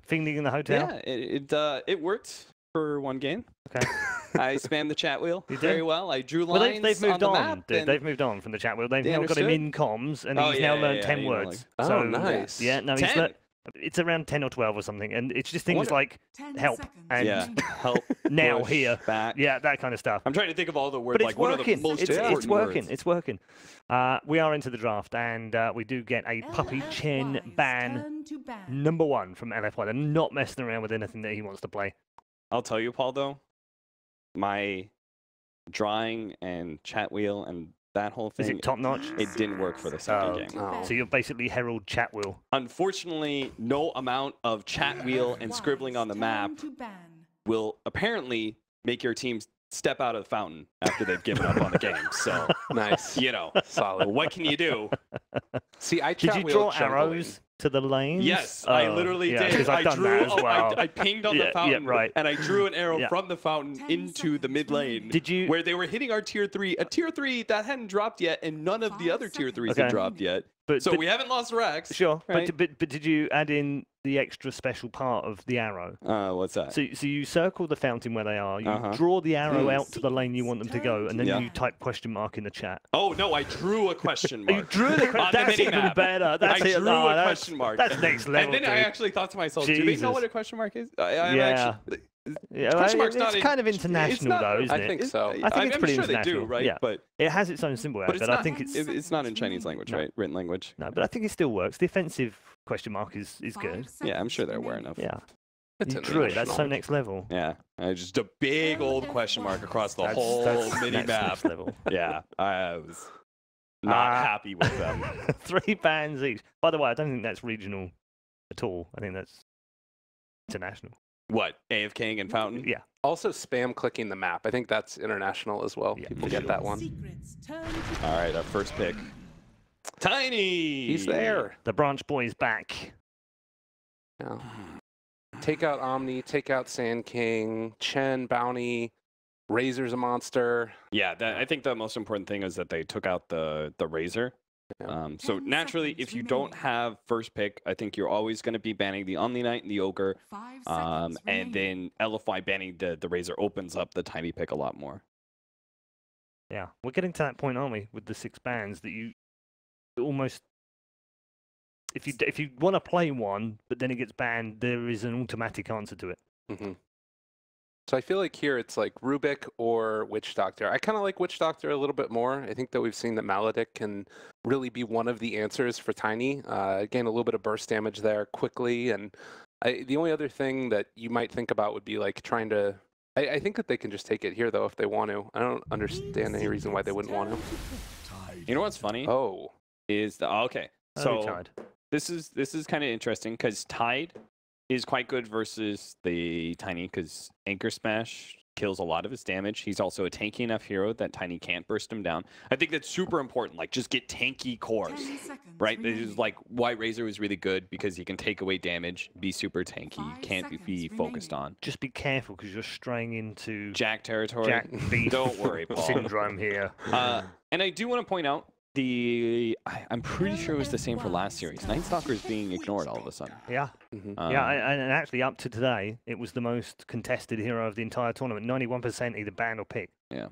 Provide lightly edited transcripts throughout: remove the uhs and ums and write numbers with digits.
Finging in the hotel? Yeah, it worked for one game. Okay. I spammed the chat wheel very well. I drew Well, lines they've moved on the on, map. dude. They've moved on from the chat wheel. They've They now got him understood. in comms, and Oh, he's now yeah, learned yeah, 10 you know, words. like- So, Oh, nice. Yeah, no, he's 10? it's around 10 or 12 or something, and it's just things wonder- like 10 help seconds and Yeah, help. now push, here. back. Yeah, that kind of stuff. I'm trying to think of all the words. But it's Like one of the working. most It's important working. words. It's working. We are into the draft, and we do get a Puppy Chen LFY's ban turn to ban. #1 from LFY. They're not messing around with anything that he wants to play. I'll tell you, Paul, though, my drawing and chat wheel and that whole Is thing, it top notch? it didn't work for the second Oh. game. Oh. So you're basically Herald chat wheel. Unfortunately, no amount of chat wheel and scribbling on the map Turn to ban. will apparently make your team step out of the fountain after they've given up on the game. So, Nice. you know, Solid. what can you do? See, I Did chat you wheel draw juggling. arrows to the lanes? Yes, I Oh, literally yeah, did. 'cause I've done that as well. I pinged on Yeah, the yeah, fountain, right. and I drew an arrow Yeah. from the fountain 10 into the mid lane. Did you? Where they were hitting our tier 3, a tier 3 that hadn't dropped yet, and none of the 5 other tier 3s Okay. had dropped yet. But, So but, we haven't lost Rex. sure. right? But did you add in the extra special part of the arrow? What's that? So you circle the fountain where they are. You Uh-huh. draw the arrow Hmm. out to the lane you want them to go, and then Yeah. you type question mark in the chat. Oh, no, I drew a question You mark. drew the on the That's even mini-map. better. That's I it. drew No, a that's- question mark. That's next level. And then I dude. actually thought to myself, do they know Jesus. what a question mark is? Yeah. Yeah, Question mark's it's not in- kind of it's international not- though, isn't I it? think so. I think I'm it's pretty sure they do, international, right? yeah. But It has its own symbol, it's but not, I think it's it's not in Chinese language, No. right? Written language. no, but I think it still works. The offensive question mark is good. Yeah, I'm sure they're aware enough. Yeah, It's you drew it. That's so international. next level. Yeah, just a big old question mark across the whole mini that's map. next level. Yeah, I was not happy with them. 3 bans each. By the way, I don't think that's regional at all. I think that's international. What, AFKing and Fountain? Yeah. Also, spam clicking the map. I think that's international as well. Yeah, People for get sure. that one. Secrets turn to All right, our first pick. Tiny! He's there. The branch boy's back. Yeah. Take out Omni, take out Sand King, Chen, Bounty, Razor's a monster. Yeah, I think the most important thing is that they took out the Razor. Yeah. So 10 naturally, seconds if you don't remaining. have first pick, I think you're always going to be banning the Omni Knight and the Ogre. 5 seconds And remaining. then LFY banning the Razor opens up the Tiny pick a lot more. Yeah, we're getting to that point, aren't we, with the 6 bans that you almost, if you want to play one, but then it gets banned, there is an automatic answer to it. hmm So I feel like here it's like Rubik or Witch Doctor. I kind of like Witch Doctor a little bit more. I think that we've seen that Maledict can really be one of the answers for Tiny. Gain a little bit of burst damage there quickly. And the only other thing that you might think about would be like trying to... I think that they can just take it here, though, if they want to. I don't understand any reason why they wouldn't want to. You know what's funny? Oh. Is the okay. Oh, So Tide. this is kind of interesting because Tide is quite good versus the Tiny because Anchor Smash kills a lot of his damage. He's also a tanky enough hero that Tiny can't burst him down. I think that's super important. Like, just get tanky cores, 10 seconds right? This is remaining. like why Razor is really good because he can take away damage, be super tanky, 5 can't be seconds focused remaining. on. Just be careful because you're straying into Jack territory. Jack beef Don't worry, Paul. syndrome here. And I do want to point out I'm pretty sure it was the same for last series. Night Stalker is being ignored all of a sudden. Yeah, Mhm. yeah, and actually up to today, it was the most contested hero of the entire tournament. 91% either ban or pick. Yeah.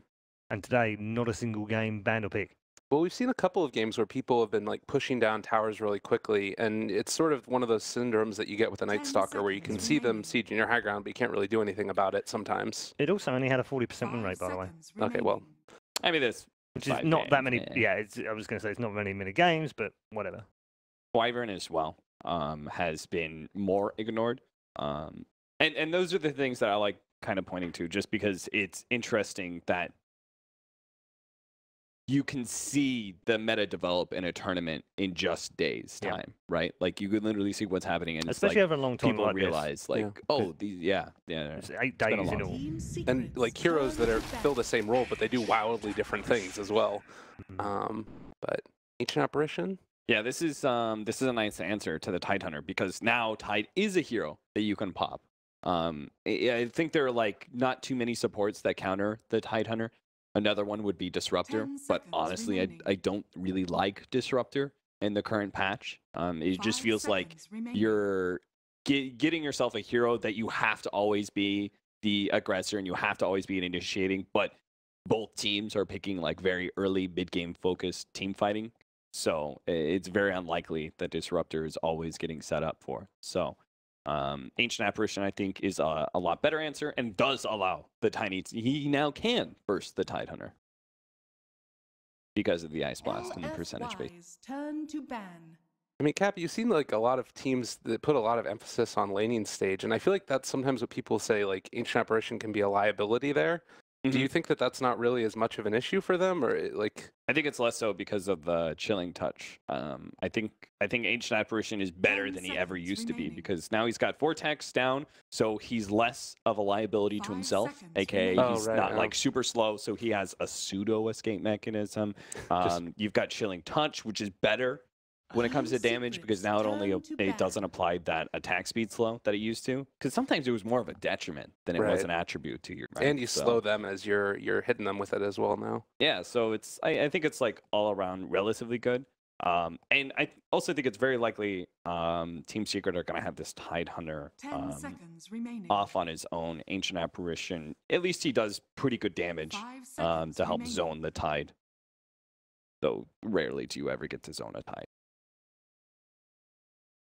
And today, not a single game ban or pick. Well, we've seen a couple of games where people have been like pushing down towers really quickly, and it's sort of one of those syndromes that you get with a Night 10 Stalker where you can seconds see them remaining. sieging your high ground, but you can't really do anything about it sometimes. It also only had a 40% win 5 rate, by the way, seconds Okay, well. remaining. I mean, this which is 5 not that games, many. Yeah, I was going to say it's not many games, but whatever. Wyvern as well has been more ignored. And those are the things that I like kind of pointing to, just because it's interesting that you can see the meta develop in a tournament in just days' Yeah. time, right? Like you could literally see what's happening, and Especially it's over a long like time people like this. realize, like, Yeah. oh, these, yeah. It's 8 been a days in long all. Team And secrets like heroes that turn are to fill the ban. same role, but they do wildly different things as well. Mhm. But Ancient Apparition? Yeah, this is a nice answer to the Tide Hunter because now Tide is a hero that you can pop. I think there are like not too many supports that counter the Tide Hunter. Another one would be Disruptor, 10 but seconds honestly, remaining. I don't really like Disruptor in the current patch. It just 5 feels like seconds remaining. you're getting yourself a hero that you have to always be the aggressor and you have to always be initiating, but both teams are picking like very early mid-game focused team fighting. So it's very unlikely that Disruptor is always getting set up for. So Ancient Apparition, I think, is a lot better answer and does allow the Tiny. He now can burst the Tidehunter because of the Ice Blast and the percentage base. LFY's turn to ban. I mean, Cap, you've seen like a lot of teams that put a lot of emphasis on laning stage, and I feel like that's sometimes what people say, like Ancient Apparition can be a liability there. Do you think that that's not really as much of an issue for them, or like? I think it's less so because of the chilling touch. I think Ancient Apparition is better 10 than he ever seconds used to be remaining. because now he's got Vortex down, so he's less of a liability to 5 himself. seconds AKA remaining. he's Oh, right, not yeah. like super slow, so he has a pseudo escape mechanism. You've got chilling touch, which is better when it comes to damage because now it doesn't apply that attack speed slow that it used to. Because sometimes it was more of a detriment than it was Right. an attribute to your. And you So- slow them as you're hitting them with it as well now. Yeah, so it's I think it's like all around relatively good. And I also think it's very likely Team Secret are going to have this Tidehunter 10 seconds remaining. off on his own. Ancient Apparition, at least he does pretty good damage 5 seconds to help remaining. zone the Tide. Though rarely do you ever get to zone a Tide.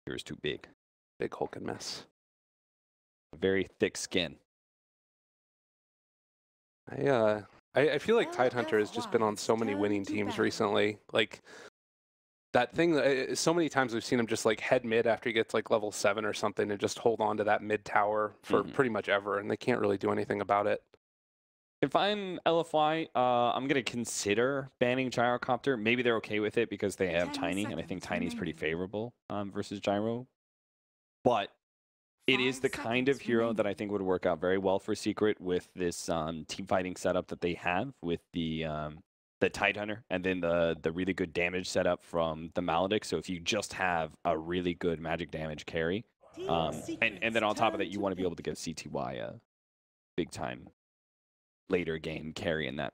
Here's too big. Big Hulk and mess. Very thick skin. I feel like Tidehunter has just been on so many winning teams recently. Like that thing, so many times we've seen him just like head mid after he gets like level 7 or something and just hold on to that mid tower for pretty much ever, and they can't really do anything about it. If I'm LFY, I'm going to consider banning Gyrocopter. Maybe they're okay with it because they have 10 Tiny, and I think seconds Tiny's pretty remaining. favorable versus Gyro. But it is 5 the kind of seconds hero that I remaining. think would work out very well for Secret with this team fighting setup that they have with the Tidehunter and then the really good damage setup from the Maledict. So if you just have a really good magic damage carry, Team and Secret's then on top of turn that, you to want to be pick. able to give CTY a big time later game carry in that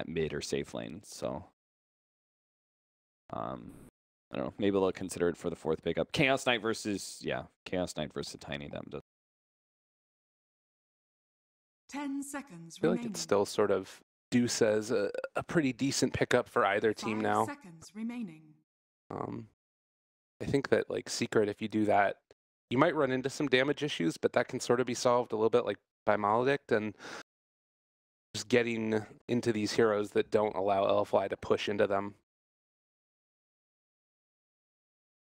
mid or safe lane. So I don't know. Maybe they'll consider it for the 4th pickup. Chaos Knight versus Tiny. That does. 10 seconds I feel remaining. like it's still sort of Deuce as a pretty decent pickup for either team 5 now. seconds remaining. I think that like Secret, if you do that, you might run into some damage issues, but that can sort of be solved a little bit like by Maledict and just getting into these heroes that don't allow LFY to push into them.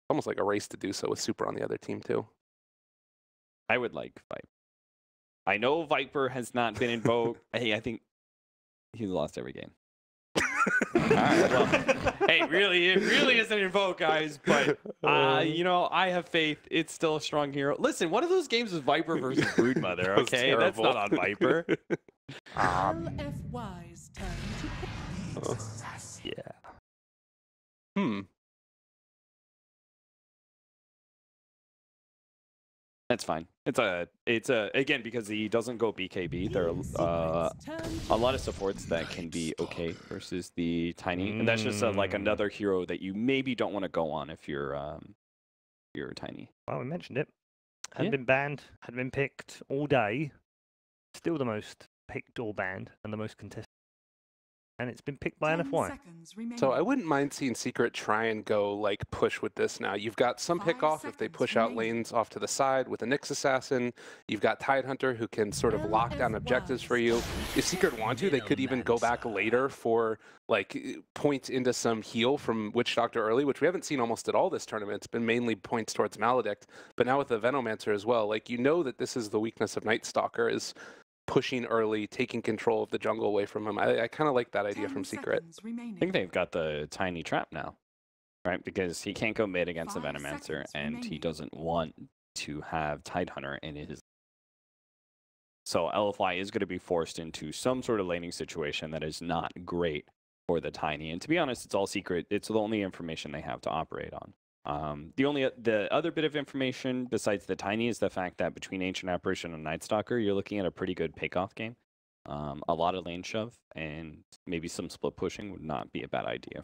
Almost like a race to do so with Super on the other team too. I would like Viper. I know Viper has not been in vogue. Hey, I think he's lost every game. All right, well, hey, it really isn't in vogue, guys. But I have faith. It's still a strong hero. Listen, one of those games was Viper versus Broodmother. That was Okay, that's not on terrible. Viper. LFY's turn to pick. Yeah. That's fine. It's a again because he doesn't go BKB. There Team are Secret's turn a to lot of supports that can be okay versus the Tiny, and that's just like another hero that you maybe don't want to go on if you're Tiny. Well, we mentioned it. Hadn't Yeah. been banned, hadn't been picked all day. Still the most picked or banned and the most contested. And it's been picked by 10 LFY. seconds remaining. So I wouldn't mind seeing Secret try and go like push with this now. You've got some 5 pick off if they seconds push out remaining. lanes off to the side with a Nyx Assassin. You've got Tidehunter who can sort of lock down objectives for you. If Secret want to, they could even go back later for like points into some heal from Witch Doctor early, which we haven't seen almost at all this tournament. It's been mainly points towards Maledict, but now with the Venomancer as well, like you know that this is the weakness of Night Stalker is pushing early, taking control of the jungle away from him. I kind of like that idea 10 from Secret. seconds remaining. I think they've got the Tiny trap now, right? Because he can't go mid against the 5 Venomancer, seconds and he remaining. doesn't want to have Tidehunter in his. So LFY is going to be forced into some sort of laning situation that is not great for the Tiny. And to be honest, it's all Secret. It's the only information they have to operate on. The other bit of information besides the Tiny is the fact that between Ancient Apparition and Night Stalker, you're looking at a pretty good pick-off game. A lot of lane shove and maybe some split pushing would not be a bad idea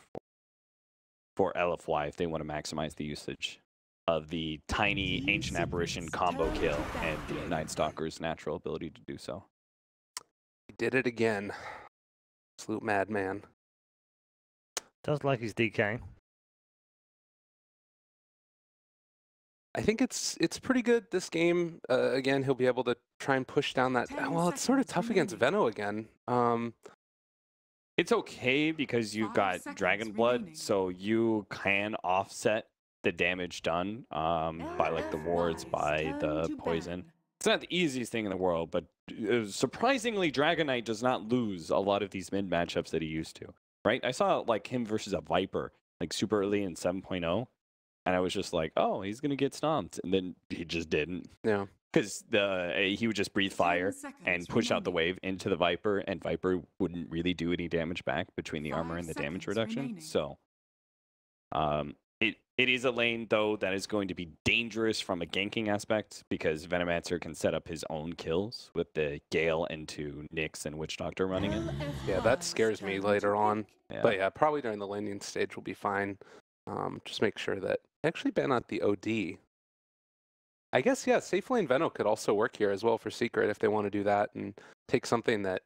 for LFY if they want to maximize the usage of the tiny Ancient Apparition combo kill and the Night Stalker's natural ability to do so. He did it again. Absolute madman. Does like his DK. I think it's pretty good this game. Again, he'll be able to try and push down that. Well, it's sort of tough against Venno again. It's okay because you've got Dragon Blood, so you can offset the damage done by like the wards, by the poison. It's not the easiest thing in the world, but surprisingly, Dragon Knight does not lose a lot of these mid matchups that he used to. Right? I saw like him versus a Viper like super early in 7.0. And I was just like, oh, he's going to get stomped. And then he just didn't. Yeah. Because he would just breathe fire and push out the wave into the Viper, and Viper wouldn't really do any damage back between the armor and the damage reduction. So it is a lane, though, that is going to be dangerous from a ganking aspect, because Venomancer can set up his own kills with the Gale into Nyx and Witch Doctor running it. Yeah, that scares me later on. Yeah. But yeah, probably during the landing stage will be fine. Just make sure that actually ban out the OD. I guess, yeah, safe lane Venno could also work here as well for Secret if they want to do that and take something that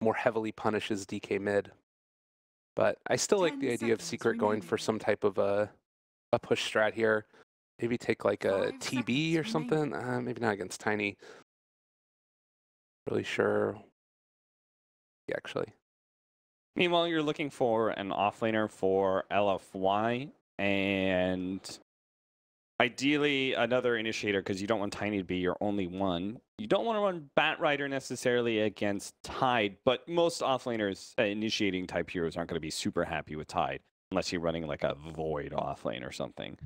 more heavily punishes DK mid. But I still like the idea of Secret going for some type of a push strat here. Maybe take like a TB or something. Maybe not against Tiny. Really sure. Yeah, actually. Meanwhile, you're looking for an offlaner for LFY, and ideally another initiator, because you don't want Tiny to be your only one. You don't want to run Batrider necessarily against Tide, but most offlaners initiating type heroes aren't going to be super happy with Tide, unless you're running like a Void offlane or something.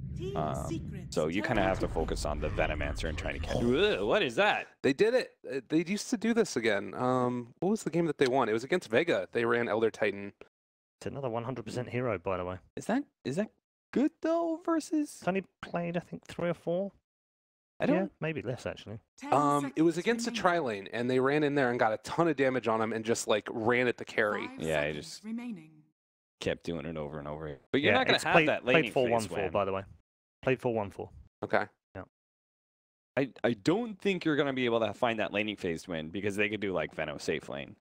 So you kind of have to focus on the Venomancer and trying to catch. What is that? They did it. They used to do this again. What was the game that they won? It was against Vega. They ran Elder Titan. It's another 100% hero, by the way. Is that good though versus? It's only played, I think, 3 or 4. I don't. Yeah, maybe less actually. It was against a tri-lane, and they ran in there and got a ton of damage on him and just like ran at the carry. Yeah, I just kept doing it over and over. But you're Yeah, not going it's to have that laning played phase 4-1-4, when... by the way. Played 4-1-4. Okay. Yeah. I don't think you're going to be able to find that laning phase win, because they could do like Venno safe lane.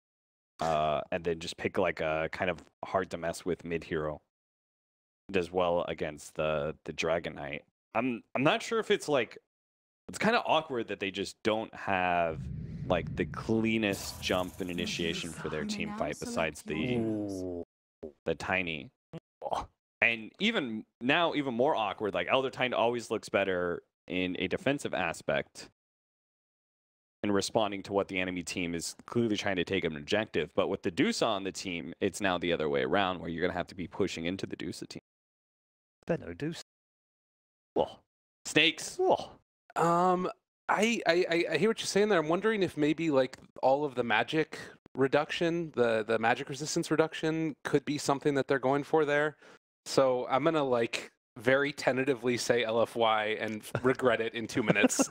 And then just pick like a kind of hard to mess with mid hero. Does well against the Dragon Knight. I'm not sure if it's like, it's kind of awkward that they just don't have like the cleanest jump and initiation for their team fight besides the Tiny. And even now, even more awkward, like Elder Titan always looks better in a defensive aspect in responding to what the enemy team is clearly trying to take an objective. But with the Deuce on the team, it's now the other way around, where you're going to have to be pushing into the Deuce team. Benno Deuce. Whoa. Snakes. Whoa. I hear what you're saying there. I'm wondering if maybe like all of the magic reduction, the magic resistance reduction, could be something that they're going for there. So I'm gonna like very tentatively say LFY and regret it in 2 minutes.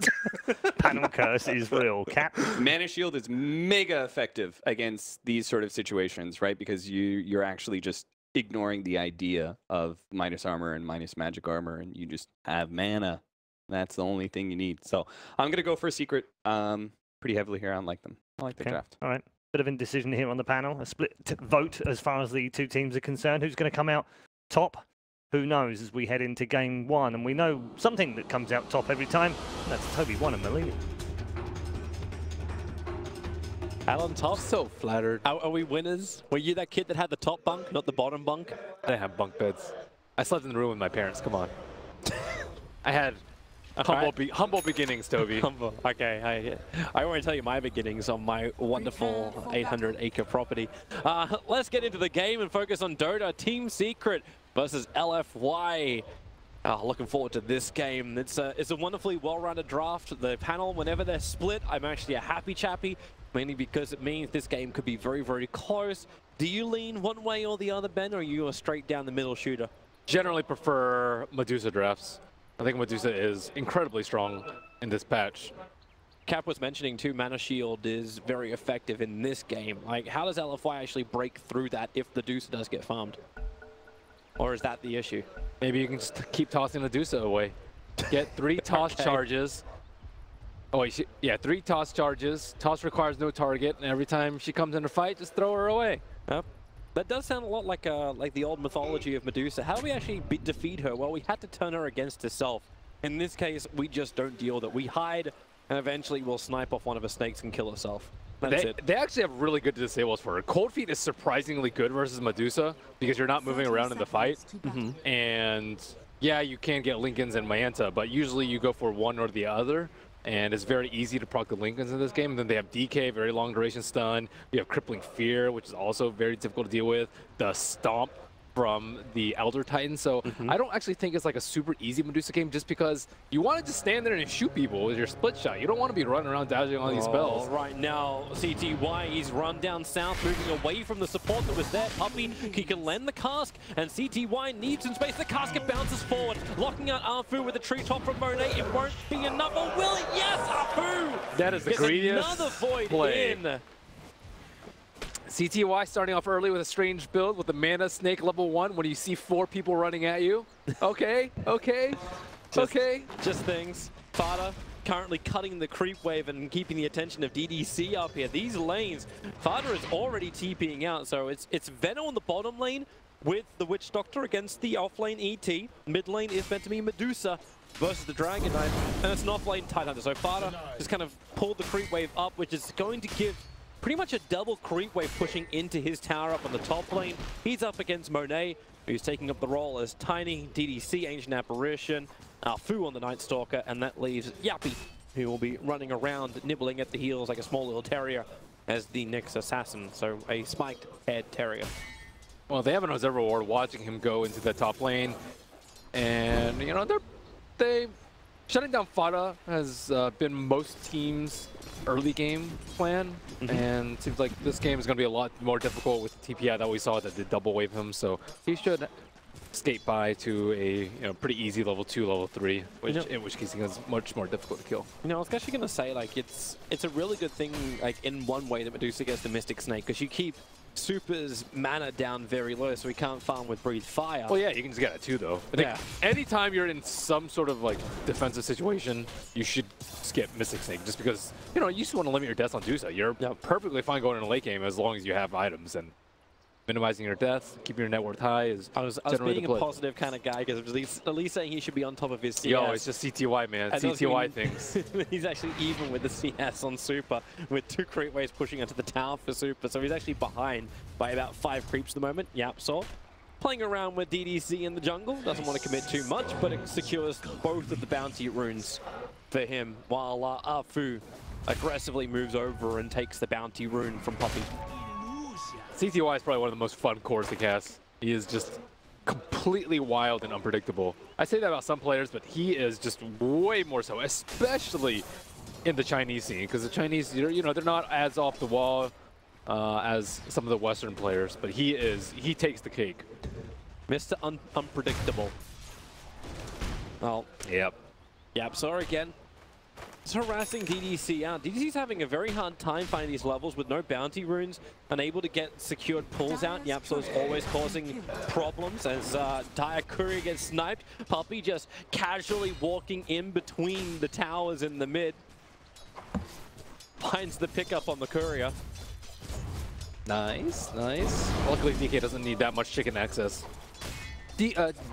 Panel curse is real. Cap. Mana Shield is mega effective against these sort of situations, right? Because you're actually just ignoring the idea of minus armor and minus magic armor, and you just have mana. That's the only thing you need. So I'm going to go for a Secret pretty heavily here. I like them. I like the draft. All right. Bit of indecision here on the panel. A split vote as far as the two teams are concerned. Who's going to come out top? Who knows as we head into game 1. And we know something that comes out top every time. That's Toby 1 and Millennium. Alan top. So flattered. Are we winners? Were you that kid that had the top bunk, not the bottom bunk? I didn't have bunk beds. I slept in the room with my parents. Come on. I had humble beginnings, Toby. Humble. Okay. I won't tell you my beginnings on my wonderful 800-acre property. Let's get into the game and focus on Dota. Team Secret versus LFY. Looking forward to this game. It's a wonderfully well-rounded draft. The panel, whenever they're split, I'm actually a happy chappy, mainly because it means this game could be very, very close. Do you lean one way or the other, Ben, or are you a straight down the middle shooter? Generally prefer Medusa drafts. I think Medusa is incredibly strong in this patch. Cap was mentioning too, Mana Shield is very effective in this game. Like, how does LFY actually break through that if the Deuce does get farmed? Or is that the issue? Maybe you can just keep tossing Medusa away. Get 3 toss charges. Oh wait, yeah, 3 toss charges. Toss requires no target, and every time she comes in a fight, just throw her away. Yep. That does sound a lot like the old mythology of Medusa. How do we actually defeat her? Well, we had to turn her against herself. In this case, we just don't deal with it. We hide, and eventually we'll snipe off one of her snakes and kill herself. That's it. They actually have really good disables for her. Cold Feet is surprisingly good versus Medusa because you're not moving around in the fight. And yeah, you can get Lincolns and Mayenta, but usually you go for one or the other. And it's very easy to proc the Lincolns in this game. And then they have DK, very long duration stun. You have Crippling Fear, which is also very difficult to deal with. The Stomp from the Elder Titan. So I don't actually think it's like a super easy Medusa game just because you want to just stand there and shoot people with your split shot. You don't want to be running around dodging all these spells. Right now, CTY, he's run down south, moving away from the support that was there. Puppey, he can lend the cask, and CTY needs some space. The casket bounces forward, locking out Arfu with a treetop from Monet. It won't be enough, or will it? Yes, Arfu! That is the greediest another void play. in. CTY starting off early with a strange build with the Mana Snake level 1 when you see 4 people running at you. Okay, okay, okay. Just things. Fada currently cutting the creep wave and keeping the attention of DDC up here. These lanes, Fada is already TPing out, so it's Venom on the bottom lane with the Witch Doctor against the off-lane ET. Mid lane is meant to be Medusa versus the Dragon Knight, and it's an off-lane Tidehunter. So Fada just kind of pulled the creep wave up, which is going to give pretty much a double creep wave pushing into his tower up on the top lane. He's up against Monet, who's taking up the role as Tiny, DDC, Ancient Apparition, Fu on the Night Stalker, and that leaves Yappy, who will be running around, nibbling at the heels like a small little terrier as the next assassin, so a spiked head terrier. Well, they have an observer ward watching him go into the top lane, and you know they shutting down Fada has been most teams' early game plan, and it seems like this game is going to be a lot more difficult with the TPI that we saw that did double wave him, so he should skate by to a pretty easy level 2, level 3, which in which case is much more difficult to kill. You know, I was actually going to say, like, it's a really good thing, like, in one way that Medusa gets the Mystic Snake, because you keep Super's mana down very low, so he can't farm with Breathe Fire. Well, yeah, you can just get it too, though. I think anytime you're in some sort of like defensive situation, you should skip Mystic Snake, just because you just want to limit your deaths on Dusa. You're perfectly fine going in a late game as long as you have items, and minimizing your deaths, keeping your net worth high is I was being a positive kind of guy, because at least saying he should be on top of his CS. Yo, it's just CTY, man. CTY things. He's actually even with the CS on Super, with 2 creep waves pushing onto the tower for Super, so he's actually behind by about 5 creeps at the moment. Yapsaw playing around with DDC in the jungle, doesn't want to commit too much, but it secures both of the bounty runes for him, while Arfu aggressively moves over and takes the bounty rune from Puppey. CTY is probably one of the most fun cores to cast. He is just completely wild and unpredictable. I say that about some players, but he is just way more so, especially in the Chinese scene, because the Chinese, they're not as off the wall as some of the Western players, but he takes the cake. Mr. Unpredictable. Oh, yep. Sorry again. It's harassing DDC out. DDC's having a very hard time finding these levels with no bounty runes, unable to get secured pulls out. Yapso's always causing problems as Diakuri gets sniped. Puppey just casually walking in between the towers in the mid. Finds the pickup on the courier. Nice, nice. Luckily, DK doesn't need that much chicken access.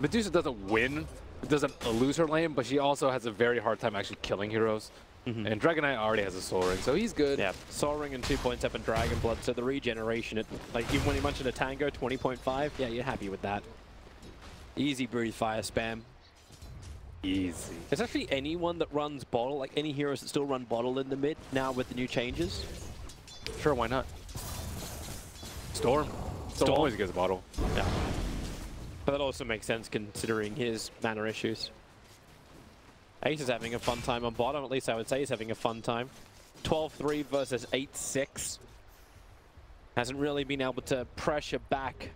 Medusa doesn't win. Doesn't lose her lane, but she also has a very hard time actually killing heroes. And Dragon Knight already has a Soul Ring, so he's good. Yeah, Soul Ring and 2.7 Dragon Blood, so the regeneration, like even when you mentioned a Tango, 20.5, yeah, you're happy with that. Easy Breathe Fire spam. Easy. There's actually anyone that runs bottle, like any heroes that still run bottle in the mid now with the new changes? Sure, why not? Storm. Storm always gets a bottle. Yeah. But that also makes sense considering his mana issues. Ace is having a fun time on bottom, at least I would say he's having a fun time. 12-3 versus 8-6. Hasn't really been able to pressure back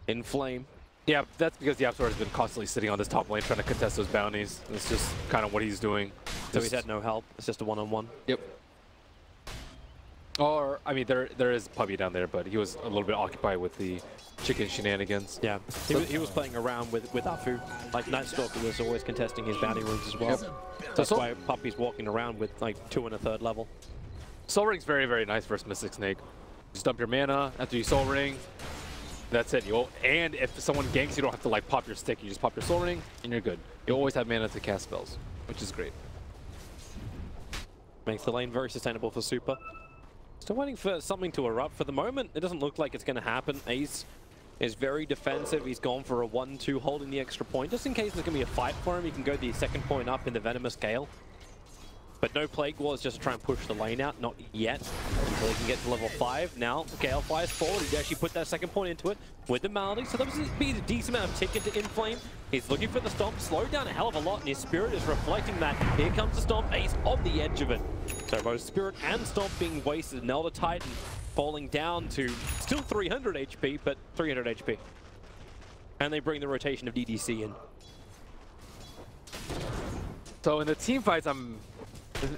in Flame. Yeah, that's because the Yapsor has been constantly sitting on this top lane trying to contest those bounties. That's just kind of what he's doing. So he's had no help. It's just a one-on-one. Yep. Or, I mean, there is Puppy down there, but he was a little bit occupied with the chicken shenanigans. Yeah, he was playing around with Afu. Like, Night Stalker was always contesting his bounty rooms as well. That's why Puppy's walking around with like 2 and a 3rd level. Soul Ring's very, very nice versus Mystic Snake. Just dump your mana after you Soul Ring. That's it. And if someone ganks, you don't have to like pop your stick. You just pop your Soul Ring, and you're good. You always have mana to cast spells, which is great. Makes the lane very sustainable for Super. Still waiting for something to erupt. For the moment, it doesn't look like it's going to happen. Ace is very defensive. He's gone for a 1-2, holding the extra point. Just in case there's going to be a fight for him, he can go the 2nd point up in the Venomous Gale. But no Plague Wars just to try and push the lane out. Not yet. Until he can get to level 5. Now, Gale flies forward. He actually put that 2nd point into it with the Malady. So that was a decent amount of ticket to Inflame. He's looking for the Stomp. Slowed down a hell of a lot, and his Spirit is reflecting that. Here comes the Stomp. Ace on the edge of it. So both Spirit and Stomp being wasted. And Elder Titan falling down to still 300 HP, but 300 HP. And they bring the rotation of DDC in. So in the team fights,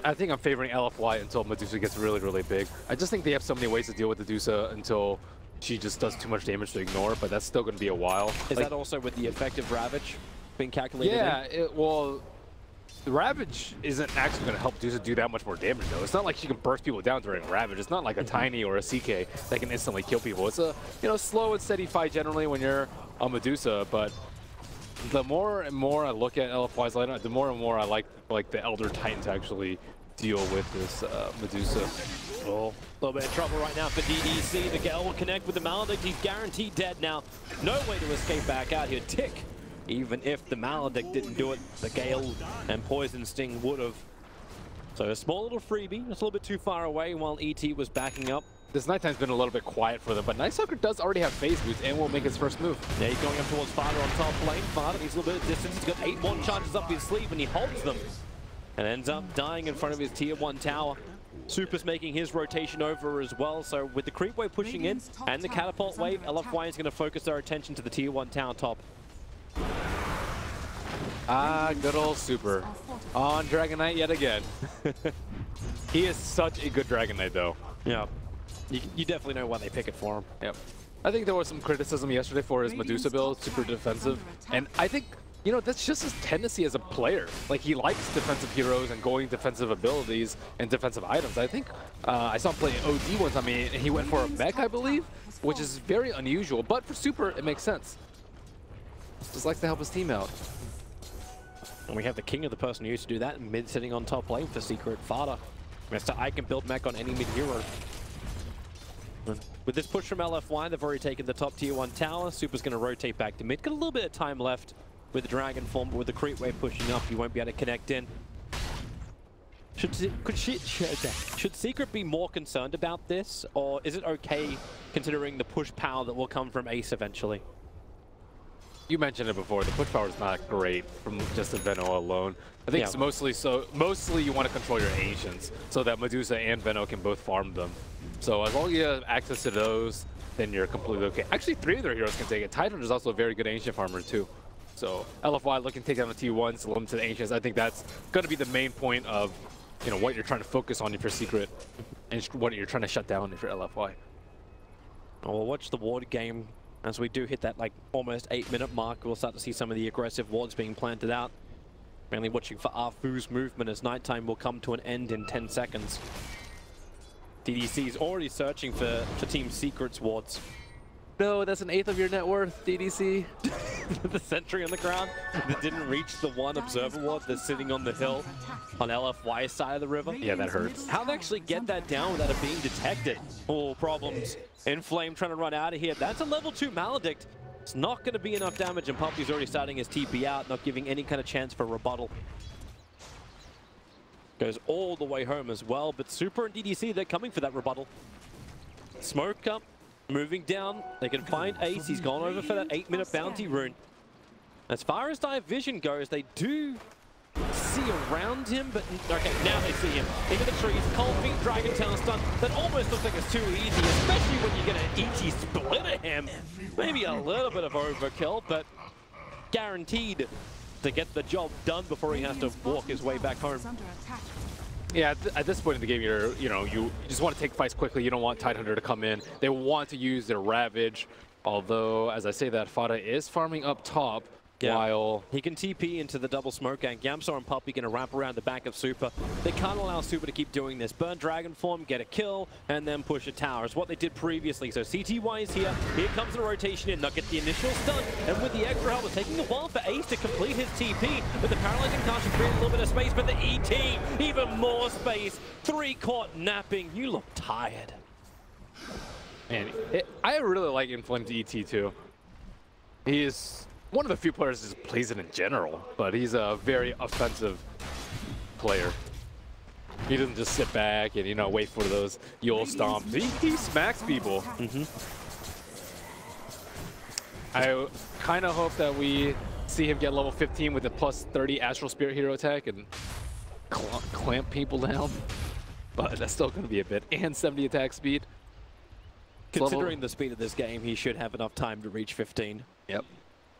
I think I'm favoring LFY until Medusa gets really, really big. I just think they have so many ways to deal with Medusa until she just does too much damage to ignore, but that's still going to be a while. Is that also with the effective Ravage being calculated? Yeah, well, the Ravage isn't actually going to help Medusa do that much more damage, though. It's not like she can burst people down during Ravage. It's not like a Tiny or a CK that can instantly kill people. It's a slow and steady fight generally when you're on Medusa, but the more and more I look at LFY's lineup, the more and more I like the Elder Titan to actually deal with this Medusa. Oh, a little bit of trouble right now for DDC. The Gale will connect with the Maledict. He's guaranteed dead now. No way to escape back out here. Tick. Even if the Maledict didn't do it, the Gale and Poison Sting would have. So a small little freebie. It's a little bit too far away while ET was backing up. This Nighttime's been a little bit quiet for them, but Night Stalker does already have phase boost and will make his first move. Yeah, he's going up towards Farder on top lane. Farder needs a little bit of distance. He's got 8 more charges up his sleeve and he holds them. And ends up dying in front of his tier 1 tower. Super's making his rotation over as well. So with the creep wave pushing in and the catapult wave, LFY is going to focus their attention to the tier 1 tower top. Ah, good old Super. On Dragon Knight yet again. He is such a good Dragon Knight, though. Yeah. You definitely know why they pick it for him. Yep. I think there was some criticism yesterday for his Medusa build, super defensive. And I think, that's just his tendency as a player. Like, he likes defensive heroes and going defensive abilities and defensive items. I think I saw him play OD once. I mean, he went for a mech, I believe, which is very unusual. But for Super, it makes sense. Just likes to help his team out. And we have the king of the person who used to do that, mid sitting on top lane for Secret Farder. Mr. I can build mech on any mid hero. With this push from LFY, they've already taken the top tier 1 tower. Super's going to rotate back to mid. Got a little bit of time left with the Dragon form, but with the creep wave pushing up, you won't be able to connect in. Should Secret be more concerned about this, or is it okay considering the push power that will come from Ace eventually? You mentioned it before, the push power is not great from just the Veno alone. I think it's mostly you want to control your Ancients so that Medusa and Veno can both farm them. So as long as you have access to those, then you're completely okay. Actually, 3 of their heroes can take it. Titan is also a very good Ancient farmer too. So LFY looking to take down the T1s, limit to the Ancients. I think that's going to be the main point of what you're trying to focus on if you're Secret and what you're trying to shut down if you're LFY. We'll watch the ward game. As we do hit that almost 8-minute mark, we'll start to see some of the aggressive wards being planted out. Mainly watching for Afu's movement as nighttime will come to an end in 10 seconds. DDC is already searching for Team Secret's wards. No, that's an 1/8 of your net worth, DDC. The sentry on the ground that didn't reach the 1 observer ward that's sitting on the hill on LFY's side of the river. Yeah, that hurts. How they actually get that down without it being detected? Oh, problems. Inflame trying to run out of here. That's a level 2 Maledict. It's not going to be enough damage, and Puppy's already starting his TP out, not giving any kind of chance for rebuttal. Goes all the way home as well, but Super and DDC, they're coming for that rebuttal. Smoke up. Moving down, they can find Ace. He's gone over for that 8-minute bounty rune. As far as dive vision goes, they do see around him, but okay, now they see him. Into the trees, Cold Feet, Dragon Tail stun. That almost looks like it's too easy, especially when you get an ET split at him. Maybe a little bit of overkill, but guaranteed to get the job done before he has to walk his way back home. Yeah, at this point in the game, you just want to take fights quickly. You don't want Tidehunter to come in. They want to use their Ravage. Although, as I say that, Fada is farming up top. Yeah. While he can TP into the double smoke gang. Yamsor and Puppy going to wrap around the back of Super. They can't allow Super to keep doing this. Burn Dragon Form, get a kill, and then push a tower. It's what they did previously. So CTY is here. Here comes the rotation in. They'll get the initial stun. And with the extra help, it's taking a while for Ace to complete his TP. But the paralyzing cast should create a little bit of space. But the ET, even more space. 3 caught napping. You look tired. Man, I really like Inflamed ET too. He is one of the few players that just plays it in general, but he's a very offensive player. He doesn't just sit back and, wait for those Yule stomps. He smacks people. I kind of hope that we see him get level 15 with a plus 30 Astral Spirit hero attack and clamp people down. But that's still going to be a bit. And 70 attack speed. Considering the speed of this game, he should have enough time to reach 15. Yep.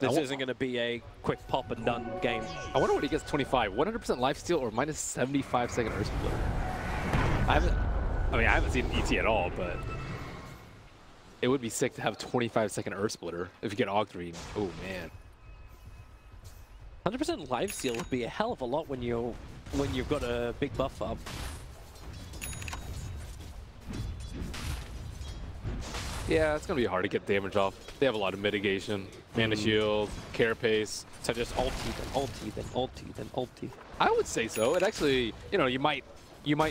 This isn't going to be a quick pop and done game. I wonder what he gets 25. 100% lifesteal or minus 75 second Earth Splitter. I haven't seen ET at all, but it would be sick to have 25 second Earth Splitter if you get Aug3. Oh man. 100% lifesteal would be a hell of a lot when you've got a big buff up. Yeah, it's going to be hard to get damage off. They have a lot of mitigation. Mana shield, carapace. So just ulti, then ulti, then ulti, then ulti. I would say so. It actually, you might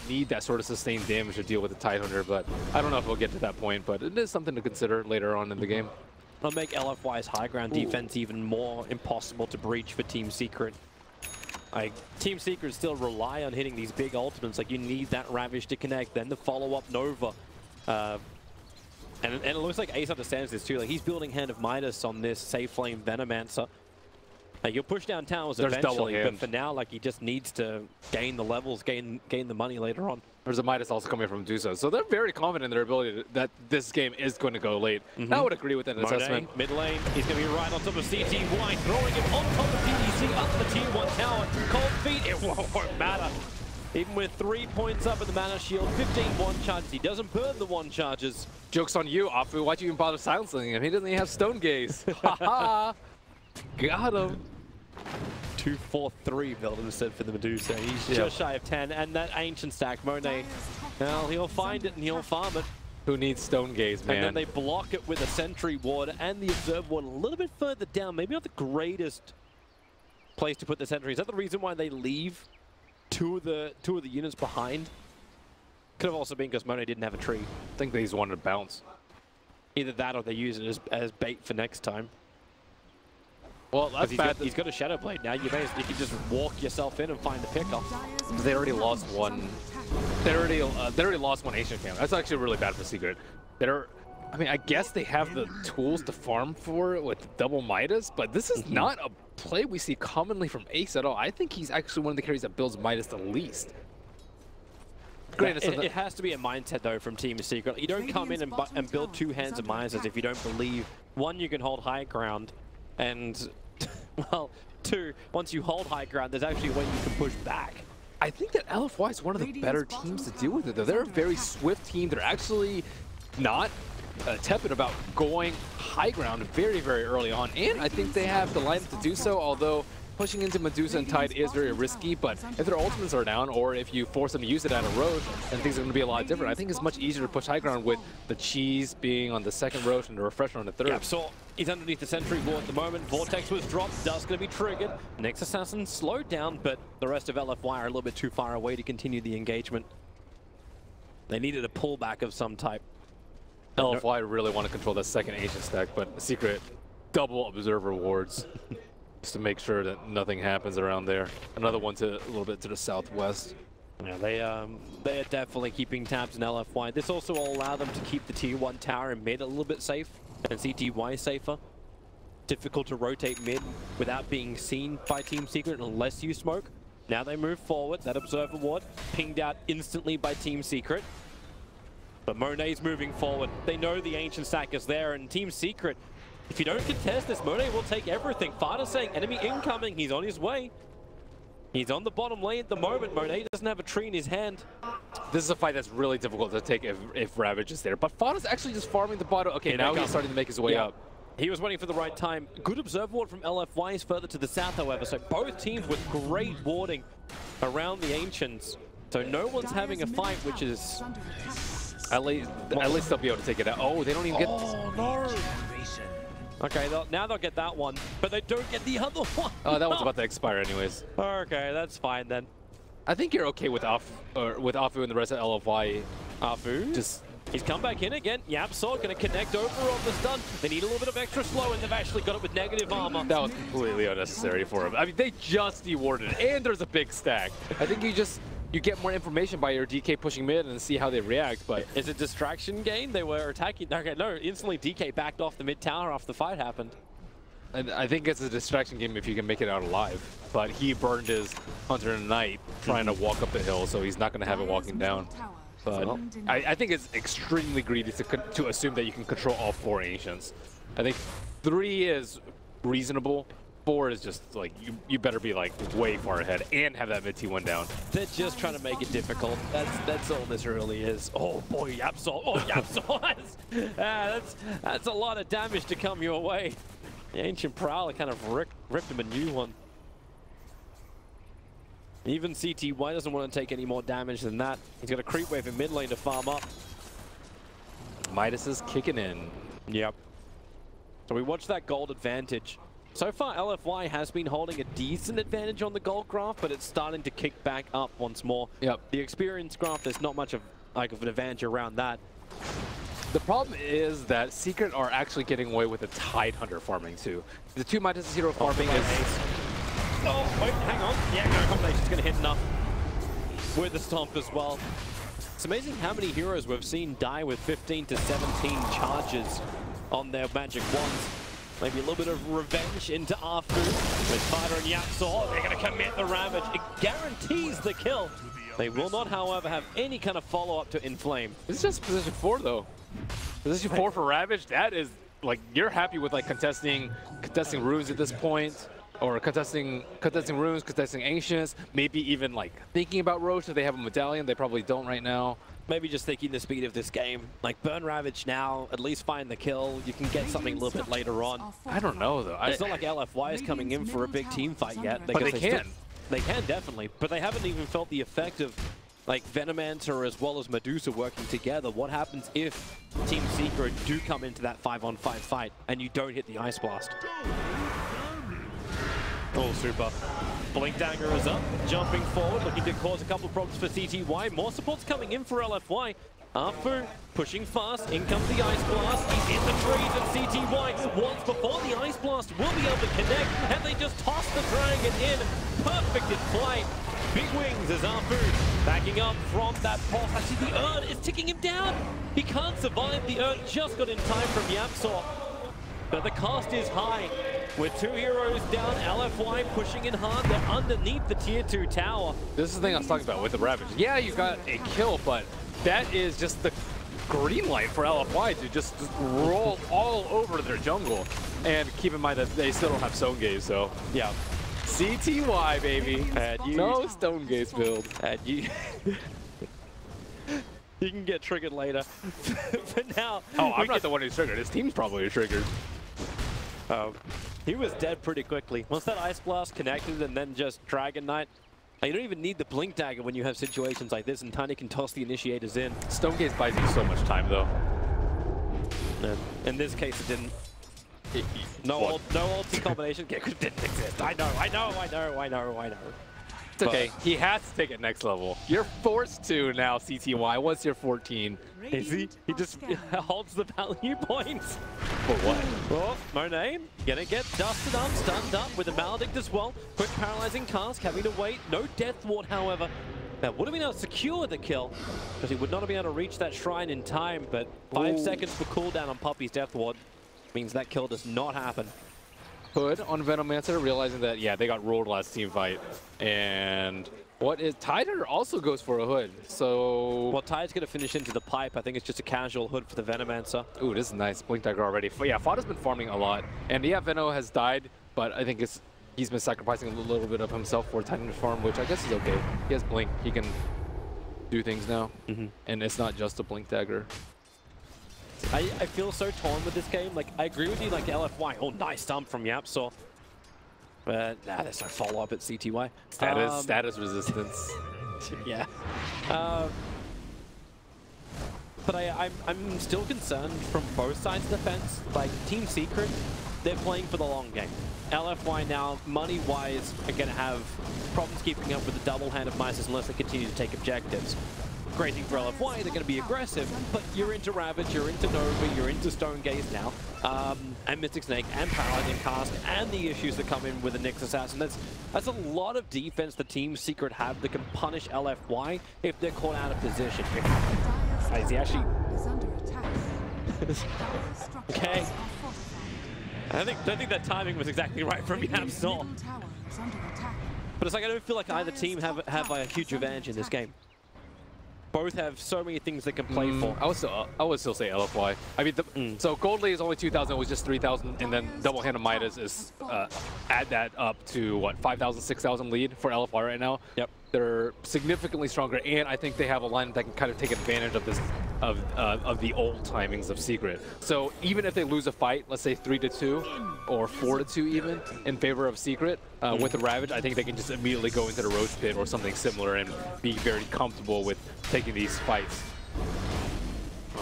need that sort of sustained damage to deal with the Tidehunter, but I don't know if we'll get to that point, but it is something to consider later on in the game. It'll make LFY's high ground defense even more impossible to breach for Team Secret. Team Secret still rely on hitting these big ultimates. You need that Ravage to connect, then the follow-up Nova. And it looks like Ace understands this too. He's building Hand of Midas on this Safe Flame Venomancer. You'll push down towers eventually, but for now, he just needs to gain the levels, gain the money later on. There's a Midas also coming from Medusa, so they're very confident in their ability that this game is going to go late. I would agree with that assessment. Mid lane, he's going to be right on top of CTY, throwing him on top of PDC up the tier 1 tower. Cold feet, it won't matter. Even with 3 points up in the mana shield, 15 one charges. He doesn't burn the one charges. Joke's on you, Afu. Why'd you even bother silencing him? He doesn't even have Stone Gaze. Ha Got him. 2-4-3 build instead for the Medusa. He's just shy of 10. And that Ancient Stack, Monet, well, he'll find it and he'll farm it. Who needs Stone Gaze, man? And then they block it with a Sentry Ward and the Observe Ward a little bit further down. Maybe not the greatest place to put the Sentry. Is that the reason why they leave two of the units behind? Could have also been because Monet didn't have a tree. I think they just wanted to bounce. Either that or they use it as bait for next time. Well, that's bad. He's got a Shadow Blade now. You can just walk yourself in and find the pickup. They already lost one. They already lost one Ancient Family. That's actually really bad for Secret. I guess they have the tools to farm for it with double Midas, but this is not a play we see commonly from Ace at all. I think he's actually one of the carries that builds Midas the least. It has to be a mindset, though, from Team Secret. You don't come in and build 2 hands of Midas if you don't believe, 1, you can hold high ground, and, well, 2, once you hold high ground, there's actually a way you can push back. I think that LFY is one of the better teams to deal with it, though. They're a very swift team. They're actually not tepid about going high ground very, very early on, and I think they have the lineup to do so, although pushing into Medusa and Tide is very risky, but if their ultimates are down, or if you force them to use it at a Roche, then things are going to be a lot different. I think it's much easier to push high ground with the Cheese being on the second Roche and the Refresher on the third. Yeah, so he's underneath the Sentry Ward at the moment. Vortex was dropped, Dust going to be triggered. Next Assassin slowed down, but the rest of LFY are a little bit too far away to continue the engagement. They needed a pullback of some type. LFY really want to control that second Ancient Stack, but Secret double Observer wards. Just to make sure that nothing happens around there. Another one a little bit to the southwest. Yeah, they are definitely keeping tabs in LFY. This also will allow them to keep the tier 1 tower in mid a little bit safe, and CTY safer. Difficult to rotate mid without being seen by Team Secret unless you smoke. Now they move forward. That Observer Ward pinged out instantly by Team Secret. But Monet's moving forward. They know the Ancient Stack is there, and Team Secret, if you don't contest this, Monet will take everything. Fada's saying enemy incoming. He's on his way. He's on the bottom lane at the moment. Monet doesn't have a tree in his hand. This is a fight that's really difficult to take if Ravage is there. But Fada's actually just farming the bottom. Okay, now he's starting to make his way up. He was waiting for the right time. Good observer ward from LFY is further to the south, however. So both teams with great warding around the Ancients. So no one's having a fight, which is... At least they'll be able to take it out. Oh, they don't even get... Oh, no! Okay, now they'll get that one, but they don't get the other one. Oh, that one's about to expire anyways. Okay, that's fine then. I think you're okay with Afu and the rest of LFY. Afu? He's come back in again. YapzOr going to connect over on the stun. They need a little bit of extra slow, and they've actually got it with negative armor. That was completely unnecessary for him. I mean, they just dewarded it, and there's a big stack. I think you get more information by your DK pushing mid and see how they react, but... Is it distraction gain? They were attacking... Okay, no, instantly DK backed off the mid tower after the fight happened. And I think it's a distraction game if you can make it out alive. But he burned his Hunter and Knight trying to walk up the hill, so he's not going to have it walking down. But I think it's extremely greedy to assume that you can control all 4 Ancients. I think 3 is reasonable. 4 is just like, you better be like way far ahead and have that mid T1 down. They're just trying to make it difficult. That's all this really is. Oh boy, YapzOr. Oh, YapzOr. That's a lot of damage to come your way. The Ancient Prowler kind of ripped him a new one. Even CTY doesn't want to take any more damage than that. He's got a creep wave in mid lane to farm up. Midas is kicking in. Yep. So we watch that gold advantage. So far, LFY has been holding a decent advantage on the gold graph, but it's starting to kick back up once more. Yep. The experience graph, there's not much of an advantage around that. The problem is that Secret are actually getting away with the Tide Hunter farming too. The 2 Midas hero farming is... Oh, wait, hang on. Yeah, no combination's going to hit enough with the Stomp as well. It's amazing how many heroes we've seen die with 15 to 17 charges on their magic wands. Maybe a little bit of revenge into Afu with Fighter and YapzOr. They're going to commit the Ravage. It guarantees the kill. They will not, however, have any kind of follow-up to Inflame. This is just position 4, though. Position 4 for Ravage, that is, like, you're happy with, like, contesting runes at this point, or contesting runes, contesting Ancients, maybe even, like, thinking about Roche if they have a medallion. They probably don't right now. Maybe just thinking the speed of this game. Like, burn Ravage now, at least find the kill. You can get something a little bit later on. I don't know, though. It's not like LFY is coming in for a big team fight yet. But they can. They can, definitely. But they haven't even felt the effect of, like, Venomancer as well as Medusa working together. What happens if Team Secret do come into that 5-on-5 fight and you don't hit the Ice Blast? Oh, super. Blink Dagger is up, jumping forward, looking to cause a couple of problems for CTY. More supports coming in for LFY. Afu pushing fast, in comes the Ice Blast. He's in the trees, and CTY, once before the Ice Blast, will be able to connect, and they just toss the Dragon in. Perfect in flight. Big wings as Afu backing up from that pulse. Actually, the Urn is ticking him down. He can't survive. The Urn just got in time from YapzOr. But the cost is high. With 2 heroes down, LFY pushing in hard. They're underneath the tier 2 tower. This is the thing I was talking about with the Ravage. Yeah, you got a kill, but that is just the green light for LFY to just roll all over their jungle. And keep in mind that they still don't have Stone Gaze, so yeah. CTY, baby. No Stone Gaze build. And you can get triggered later. For now. Oh, I'm not the one who's triggered. His team's probably triggered. He was dead pretty quickly. Once that Ice Blast connected and then just Dragon Knight, you don't even need the Blink Dagger when you have situations like this, and Tiny can toss the initiators in. Stone Gaze buys you so much time, though. And in this case, it didn't. No ulti combination. It didn't exist. I know. It's okay. He has to take it next level. You're forced to now, CTY. What's your 14? Is he? He just holds the value points. For what? Oh, Monet gonna get dusted up, stunned up with a Maledict as well. Quick paralyzing cast, having to wait. No Death Ward, however. That would have been able to secure the kill, because he would not have been able to reach that shrine in time, but 5 seconds for cooldown on Puppey's Death Ward means that kill does not happen. Hood on Venomancer, realizing that, yeah, they got rolled last team fight. And what is Tider also goes for a Hood, so... Well, Tide's going to finish into the pipe. I think it's just a casual Hood for the Venomancer. Ooh, this is nice. Blink Dagger already. Yeah, Fada's been farming a lot. And yeah, Veno has died, but I think it's he's been sacrificing a little bit of himself for Titan farm, which I guess is okay. He has Blink. He can do things now. And it's not just a Blink dagger. I feel so torn with this game. Like, I agree with you, like LFY. Oh, nice dump from Yapsor. But nah, there's no follow-up at CTY. Status resistance. Yeah. But I'm still concerned from both sides of the fence. Like, Team Secret, they're playing for the long game. LFY now, money-wise, are going to have problems keeping up with the double hand of Mises unless they continue to take objectives. Great thing for LFY, they're going to be aggressive, but you're into Ravage, you're into Nova, you're into Stone Gaze now, and Mystic Snake, and Paralyzing Cast, and the issues that come in with the Nyx Assassin. That's a lot of defense the Team Secret have that can punish LFY if they're caught out of position. Is he actually... Okay. I don't think that timing was exactly right from Yapsor. But it's like I don't feel like either team have a huge advantage in this game. Both have so many things they can play for. I would still say LFY. I mean, so Gold Lane is only 2,000, it was just 3,000, and then Double Hand of Midas is add that up to what, 5,000, 6,000 lead for LFY right now. Yep. They're significantly stronger, and I think they have a line that can kind of take advantage of this of the old timings of Secret. So even if they lose a fight, let's say 3-2 or 4-2 even in favor of Secret with the Ravage, I think they can just immediately go into the Roach Pit or something similar and be very comfortable with taking these fights.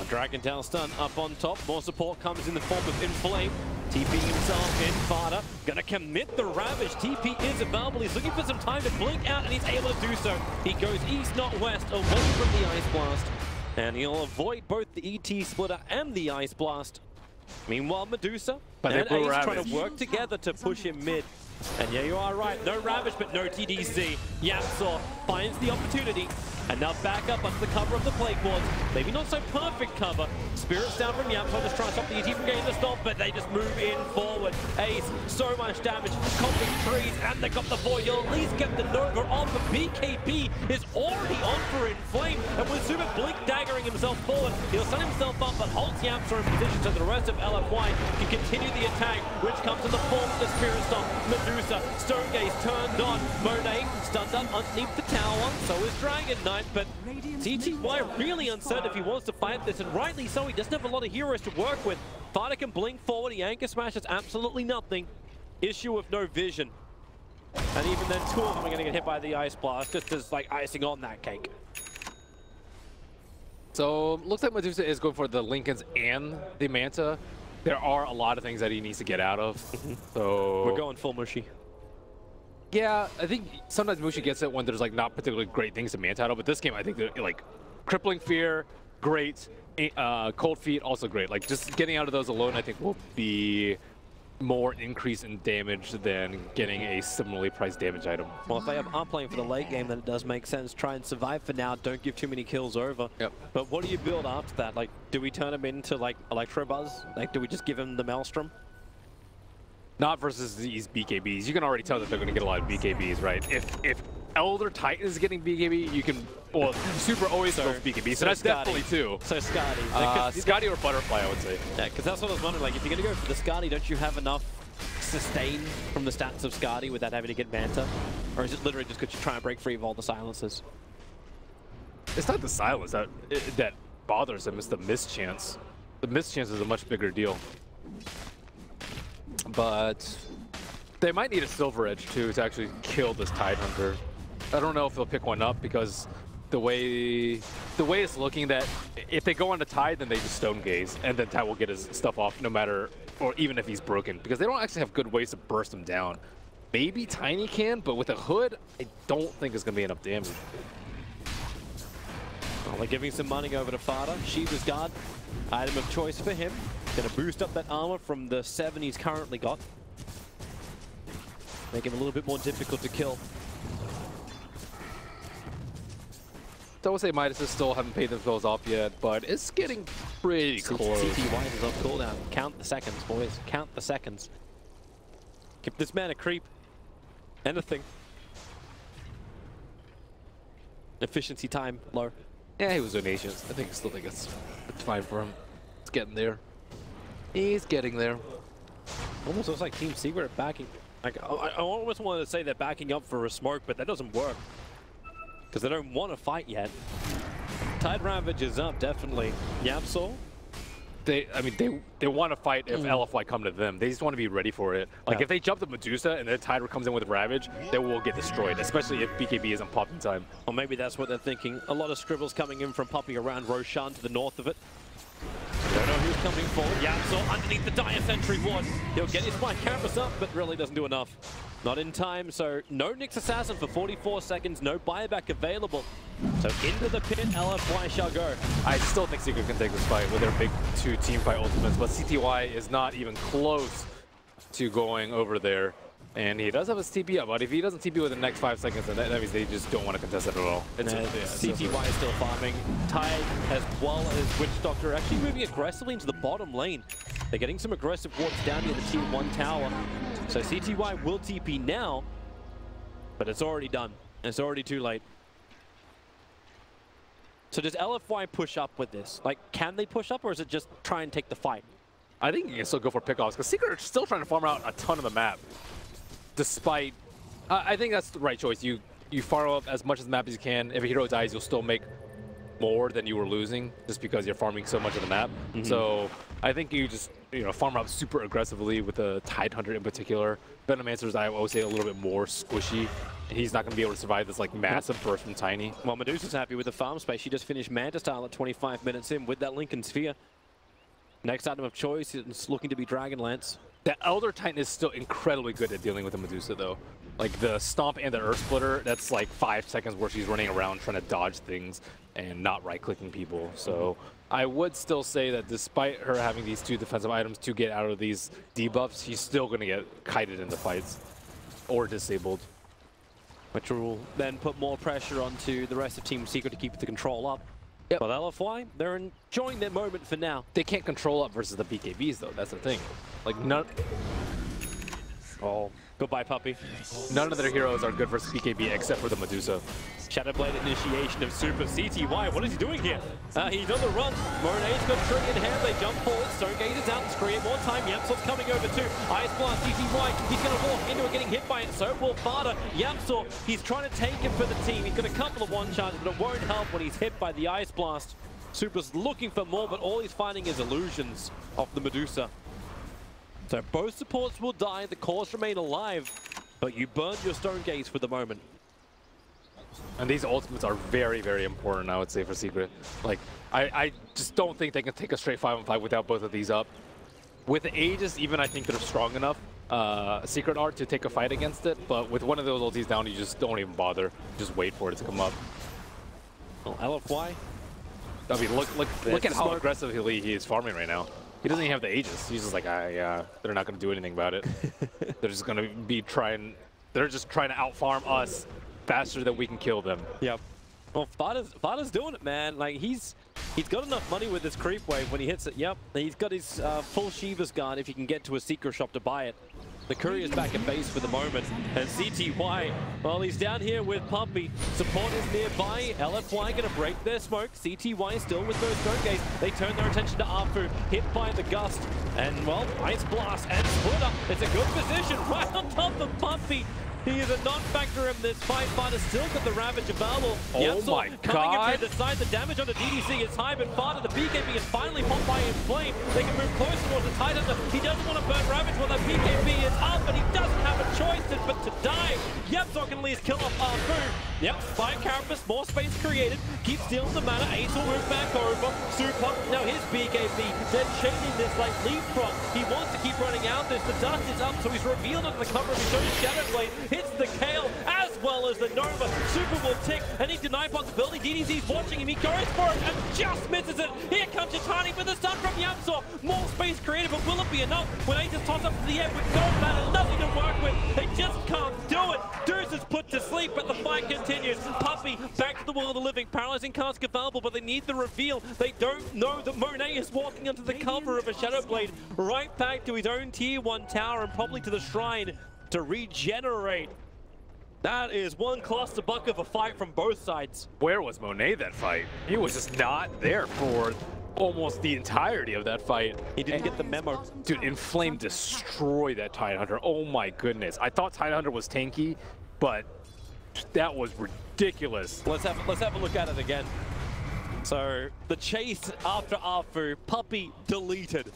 Dragon Tail stun up on top. More support comes in the form of Inflame. TP himself in, Fada. Gonna commit the Ravage. TP is available. He's looking for some time to blink out, and he's able to do so. He goes east, not west, away from the Ice Blast. And he'll avoid both the ET Splitter and the Ice Blast. Meanwhile, Medusa and Ace trying to work together to push him mid. And yeah, you are right. No Ravage, but no TDC. Yapsor finds the opportunity. And now back up under the cover of the plague boards. Maybe not so perfect cover. Spirits down from Yapsor, just trying to stop the ET from getting the stop, but they just move in forward. Ace, so much damage, comping trees, and they got the boy. You'll at least get the Nova on, but BKB is already on for Inflame. And with Super Blink daggering himself forward, he'll set himself up, but holds Yapsor in position so the rest of LFY can continue the attack, which comes in the form of the Spirit Stomp. Medusa, Stone Gaze turned on. Monet stunned up underneath the tower, so is Dragon Knight. But CTY really uncertain if he wants to fight this, and rightly so. He doesn't have a lot of heroes to work with. Fada can blink forward, he anchor smashes absolutely nothing. Issue of no vision. And even then, two of them are going to get hit by the Ice Blast, just as like icing on that cake. So looks like Medusa is going for the Lincolns and the Manta. There are a lot of things that he needs to get out of. So we're going full mushy. Yeah, I think sometimes Mushi gets it when there's like not particularly great things to Manta out of, but this game I think that like Crippling Fear, great. Cold Feet, also great. Like just getting out of those alone I think will be more increase in damage than getting a similarly priced damage item. Well, if they are playing for the late game, then it does make sense. Try and survive for now. Don't give too many kills over. Yep. But what do you build after that? Like, do we turn him into like Electro Buzz? Like, do we just give him the Maelstrom? Not versus these BKBs. You can already tell that they're going to get a lot of BKBs, right? If Elder Titan is getting BKB, you can... Well, Super always goes BKB, so that's Scotty. definitely two. So Scotty. Scotty or Butterfly, I would say. Yeah, because that's what I was wondering. Like, if you're going to go for the Scotty, don't you have enough sustain from the stats of Scotty without having to get Manta? Or is it literally just because you're trying to break free of all the silences? It's not the silence that bothers him, it's the mischance. The mischance is a much bigger deal. But they might need a Silver Edge too to actually kill this Tidehunter. I don't know if they'll pick one up because the way it's looking that if they go on the Tide, then they just Stone Gaze, and then Tide will get his stuff off no matter, or even if he's broken, because they don't actually have good ways to burst him down. Maybe Tiny can, but with a Hood, I don't think it's gonna be enough damage. Well, they're giving some money over to Fada. Shiva's Guard, item of choice for him. Gonna boost up that armor from the 7 he's currently got. Make him a little bit more difficult to kill. I would say Midas still haven't paid themselves off yet, but it's getting pretty close. CTY is off cooldown. Count the seconds, boys. Count the seconds. Give this man a creep. Anything. Efficiency time low. Yeah, he was donations. I still think it's fine for him. It's getting there. He's getting there. Almost looks like Team Secret backing Like, I almost wanted to say they're backing up for a smoke, but that doesn't work. Because they don't want to fight yet. Tide Ravage is up, definitely. Yapsol? They want to fight if LFY come to them. They just want to be ready for it. Like, if they jump the Medusa and then Tide comes in with Ravage, they will get destroyed, especially if BKB isn't popped in time. Or maybe that's what they're thinking. A lot of scribbles coming in from Puppey around Roshan to the north of it. Don't know who's coming forward. Yapsol underneath the Dire Sentry Ward. He'll get his Spike Carapace up, but really doesn't do enough. Not in time, so no Nyx Assassin for 44 seconds, no buyback available. So into the pit, LFY shall go. I still think Secret can take this fight with their big 2 team fight ultimates, but CTY is not even close to going over there. And he does have his TP up, but if he doesn't TP within the next 5 seconds, then that means they just don't want to contest it at all. CTY is still farming. Tide, as well as Witch Doctor, actually moving aggressively into the bottom lane. They're getting some aggressive wards down near the tier 1 tower. So CTY will TP now, but it's already done. It's already too late. So does LFY push up with this? Like, can they push up, or is it just try and take the fight? I think you can still go for pickoffs, because Secret are still trying to farm out a ton of the map. Despite, I think that's the right choice. You farm up as much of the map as you can. If a hero dies, you'll still make more than you were losing, just because you're farming so much of the map. So I think you just farm up super aggressively with the Tide Hunter in particular. Venomancer's, I would say, a little bit more squishy. And he's not going to be able to survive this like massive burst from Tiny. Well, Medusa's happy with the farm space. She just finished Manta style at 25 minutes in with that Lincoln Sphere. Next item of choice is looking to be Dragonlance. The Elder Titan is still incredibly good at dealing with the Medusa, though. Like, the Stomp and the Earth Splitter, that's like 5 seconds where she's running around trying to dodge things and not right-clicking people. So I would still say that despite her having these 2 defensive items to get out of these debuffs, she's still going to get kited into fights or disabled. Which will then put more pressure onto the rest of Team Secret to keep the control up. Yep. But LFY, they're enjoying their moment for now. They can't control up versus the BKBs, though. That's the thing. Like, none... Oh, goodbye, Puppey. None of their heroes are good versus BKB except for the Medusa. Shadowblade initiation of Super CTY. What is he doing here? He's on the run. Morenet's got Tree in hand. They jump forward. Stonegate is out to create more time. Yapsol's coming over too. Ice Blast, CTY. He's going to walk into it, getting hit by it. So will Fada. Yapsol, he's trying to take it for the team. He's got a couple of one-shots, but it won't help when he's hit by the Ice Blast. Super's looking for more, but all he's finding is illusions of the Medusa. So both supports will die. The cores remain alive, but you burned your Stonegates for the moment. And these ultimates are very, very important, I would say, for Secret. Like, I just don't think they can take a straight 5-on-5 without both of these up. With the Aegis, even I think they're strong enough, Secret Art, to take a fight against it. But with one of those ultis down, you just don't even bother. Just wait for it to come up. Well, LFY. I mean, look at how aggressively he is farming right now. He doesn't even have the Aegis. He's just like, yeah, they're not going to do anything about it. They're just going to be they're just trying to out-farm us faster than we can kill them. Yep. Well, Fada's doing it, man. Like, he's got enough money with this creep wave when he hits it. Yep. He's got his full Shiva's Guard if he can get to a Secret shop to buy it. The Courier's back at base for the moment. And CTY, well, he's down here with Puppey. Support is nearby. LFY going to break their smoke. CTY still with those Stonegates. They turn their attention to Afu, hit by the Gust. And, well, Ice Blast and Splitter. It's a good position right on top of Puppey. He is a non-factor in this fight. Fada's still got the Ravage available. Oh my God. Coming in through the side. The damage on the DDC is high, but Fada, the BKB is finally popped by in flame. They can move closer towards the Titan. He doesn't want to burn Ravage while the BKB is up, and he doesn't have a choice but to die. Yapsol can at least kill off Arfu. Yep, Spike Carapace, more space created. Keep stealing the mana. Ace will move back over. Super, now his BKB, then chasing this like leapfrog. He wants to keep running out this. The dust is up, so he's revealed under the cover of his own Shadowblade. Hits the Kale as well as the Nova. Super will tick. Any deny possibility. DDC's watching him. He goes for it and just misses it. Here comes Yatani with the stun from Yapsol. More space created, but will it be enough? When Ace is tossed up to the air with no mana, nothing to work with. They just can't do it. Deuce is put to sleep, but the fight continues. Puppey back to the world of the living. Paralyzing cast available, but they need the reveal. They don't know that Monet is walking under the cover of a Shadowblade right back to his own tier 1 tower and probably to the shrine to regenerate. That is one clusterbuck of a fight from both sides. Where was Monet that fight? He was just not there for almost the entirety of that fight. He didn't get the memo. Dude, Inflame destroyed that Tidehunter. Oh my goodness. I thought Tidehunter was tanky, but that was ridiculous. Let's have a look at it again. So the chase after Afu, Puppy deleted.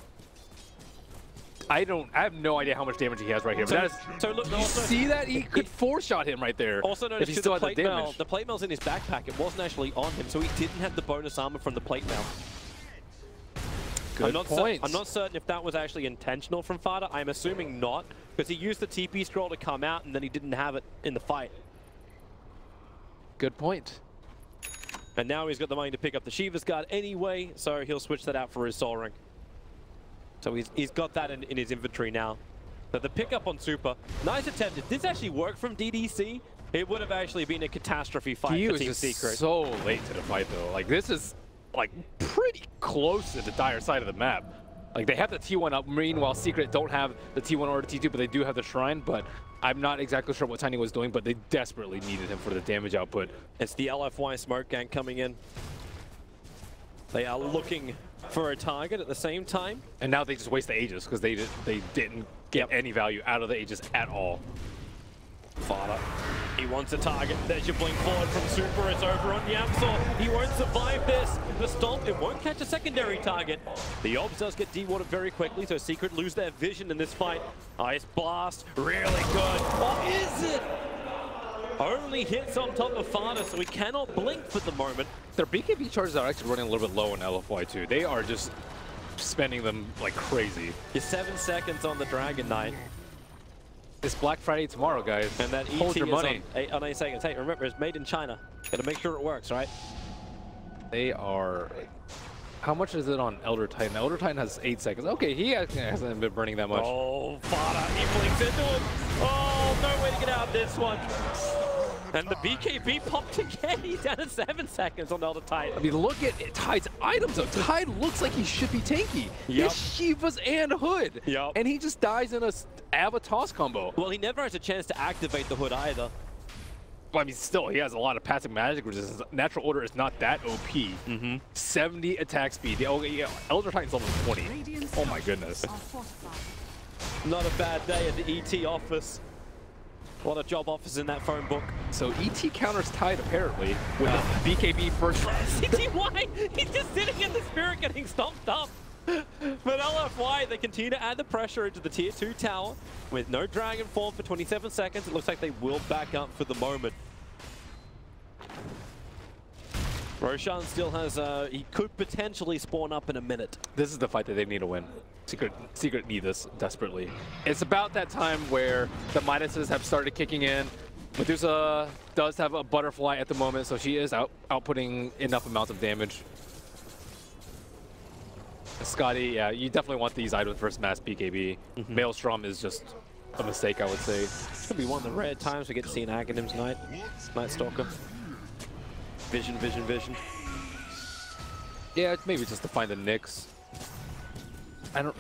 I have no idea how much damage he has right here. But So look, you also, see that? He could four-shot him right there. Also if notice he too, still the had the plate mail. damage. The plate mail's in his backpack. It wasn't actually on him, so he didn't have the bonus armor from the plate mail. Good point. I'm not certain if that was actually intentional from Fada. I'm assuming not, because he used the TP scroll to come out, and then he didn't have it in the fight. Good point. And now he's got the money to pick up the Shiva's Guard anyway, so he'll switch that out for his Soul Ring. So he's got that in his inventory now. But the pickup on Super, nice attempt. If this actually worked from DDC, it would have actually been a catastrophe fight He for was Team just Secret. so late to the fight, though. Like, this is, like, pretty close to the dire side of the map. Like, they have the T1 up. Meanwhile, Secret don't have the T1 or the T2, but they do have the Shrine. But I'm not exactly sure what Tiny was doing, but they desperately needed him for the damage output. It's the LFY smoke gang coming in. They are looking for a target at the same time. And now they just waste the Aegis because they didn't get any value out of the Aegis at all. Fada. He wants a target. There's your blink forward from Super. It's over on Yamsor. He won't survive this. The Stomp, it won't catch a secondary target. The Obs does get dewatered very quickly, so Secret lose their vision in this fight. Ice Blast, really good. Or is it? Only hits on top of Fada, so he cannot blink for the moment. Their BKB charges are actually running a little bit low in LFY too. They are just spending them like crazy. You're 7 seconds on the Dragon Knight. It's Black Friday tomorrow, guys. And that Hold ET your is money. on 8 seconds. Hey, remember, it's made in China. Gotta make sure it works, right? They are... How much is it on Elder Titan? Elder Titan has 8 seconds. Okay, he hasn't been burning that much. Oh, Fada, he blinks into it. Oh, no way to get out of this one. And the BKB popped again. He's down to 7 seconds on Elder Titan. I mean, look at Tide's items though. Tide looks like he should be tanky. He has Shivas and Hood. Yep. And he just dies in a Ava toss combo. Well, he never has a chance to activate the Hood either. Well, I mean, still, he has a lot of passive magic resistance. Natural Order is not that OP. 70 attack speed. Oh, yeah, Elder Titan's level 20. Oh my goodness. Not a bad day at the ET office. A lot of job offers in that phone book. So ET counters Tide apparently with the BKB first. CTY, he's just sitting in the Spirit getting stomped up. But LFY, they continue to add the pressure into the tier 2 tower with no Dragon Form for 27 seconds. It looks like they will back up for the moment. Roshan still has, he could potentially spawn up in a minute. This is the fight that they need to win. Secret need this desperately. It's about that time where the Midases have started kicking in. Medusa does have a butterfly at the moment, so she is outputting enough amounts of damage. Scotty, yeah, you definitely want these items versus Mass BKB. Maelstrom is just a mistake, I would say. It's going to be one of the rare times we get to see an Aghanim's Night Stalker. Vision, vision, vision. Yeah, maybe just to find the Nyx. I don't.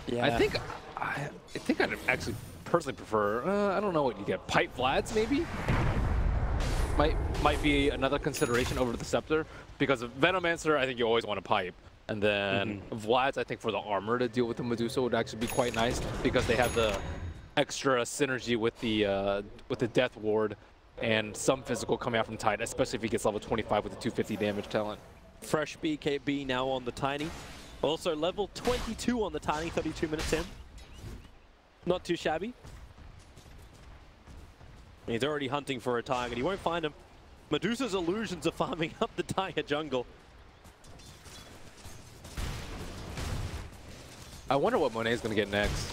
Yeah. I think I'd actually personally prefer. I don't know what you get. Pipe Vlads maybe. Might be another consideration over the Scepter because of Venomancer. I think you always want a pipe, and then Vlads. I think for the armor to deal with the Medusa would actually be quite nice because they have the extra synergy with the Death Ward and some physical coming out from Tide, especially if he gets level 25 with the 250 damage talent. Fresh BKB now on the Tiny. Also level 22 on the Tiny, 32 minutes in. Not too shabby. He's already hunting for a target. He won't find him. Medusa's illusions are farming up the Tiger jungle. I wonder what Monet's going to get next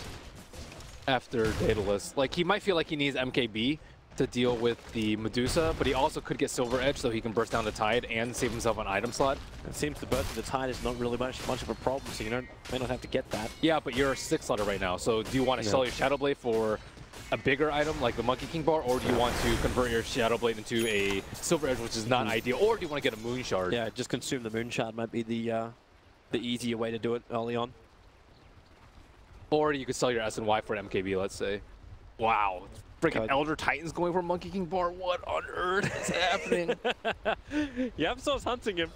after Daedalus. Like, he might feel like he needs MKB to deal with the Medusa, but he also could get Silver Edge so he can burst down the Tide and save himself an item slot. It seems the burst of the Tide is not really much of a problem, so you may not have to get that. Yeah, but you're a 6-slotter right now, so do you want to sell your Shadow Blade for a bigger item like the Monkey King bar, or do you want to convert your Shadow Blade into a Silver Edge, which is not ideal, or do you want to get a Moon Shard? Yeah, just consume the Moon Shard might be the easier way to do it early on. Or you could sell your S&Y for an MKB, let's say. Wow. Freaking Elder Titans going for Monkey King bar. What on earth is happening? Yamso's hunting him.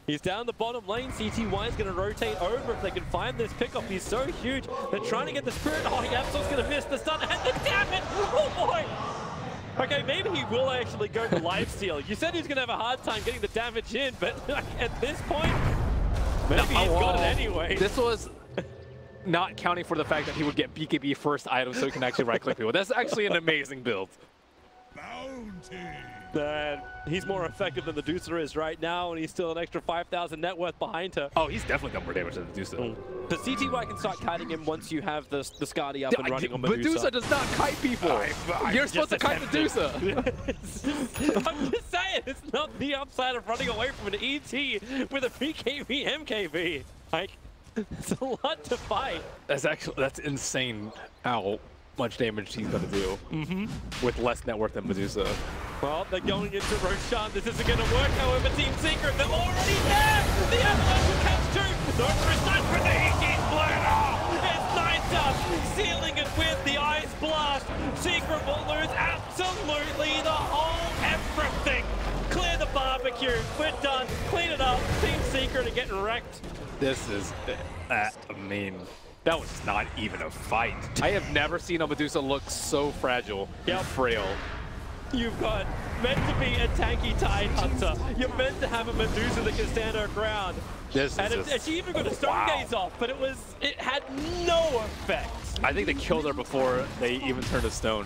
He's down the bottom lane. CTY is going to rotate over if they can find this pickup. He's so huge. They're trying to get the Spirit. Oh, Yapso's going to miss the stun and the damage. Oh, boy. Okay, maybe he will actually go for lifesteal. You said he was going to have a hard time getting the damage in, but at this point, maybe he's got it anyway. This was not counting for the fact that he would get BKB first item so he can actually right-click people. That's actually an amazing build. He's more effective than the Medusa is right now, and he's still an extra 5,000 net worth behind her. Oh, he's definitely done more damage than Medusa. The CTY can start kiting him once you have the Skadi up and running on Medusa. Medusa does not kite people. You're supposed to kite Medusa. I'm just saying, it's not the upside of running away from an ET with a BKB MKB. Like, it's a lot to fight. That's insane how much damage he's gonna do with less net worth than Medusa. Well, they're going into Roshan. This isn't going to work, however, Team Secret, they're already there! The Avalanche will catch two! No precise for the ET Splitter! It's Night Up, sealing it with the Ice Blast! Secret will lose absolutely the whole everything! Clear the barbecue, we're done, clean it up, Team Secret are getting wrecked. This is, I mean, that was not even a fight. I have never seen a Medusa look so fragile and frail. You've got meant to be a tanky Tide Hunter. You're meant to have a Medusa that can stand her ground. She even got a stone gaze off, but it had no effect. I think they killed her before they even turned to stone.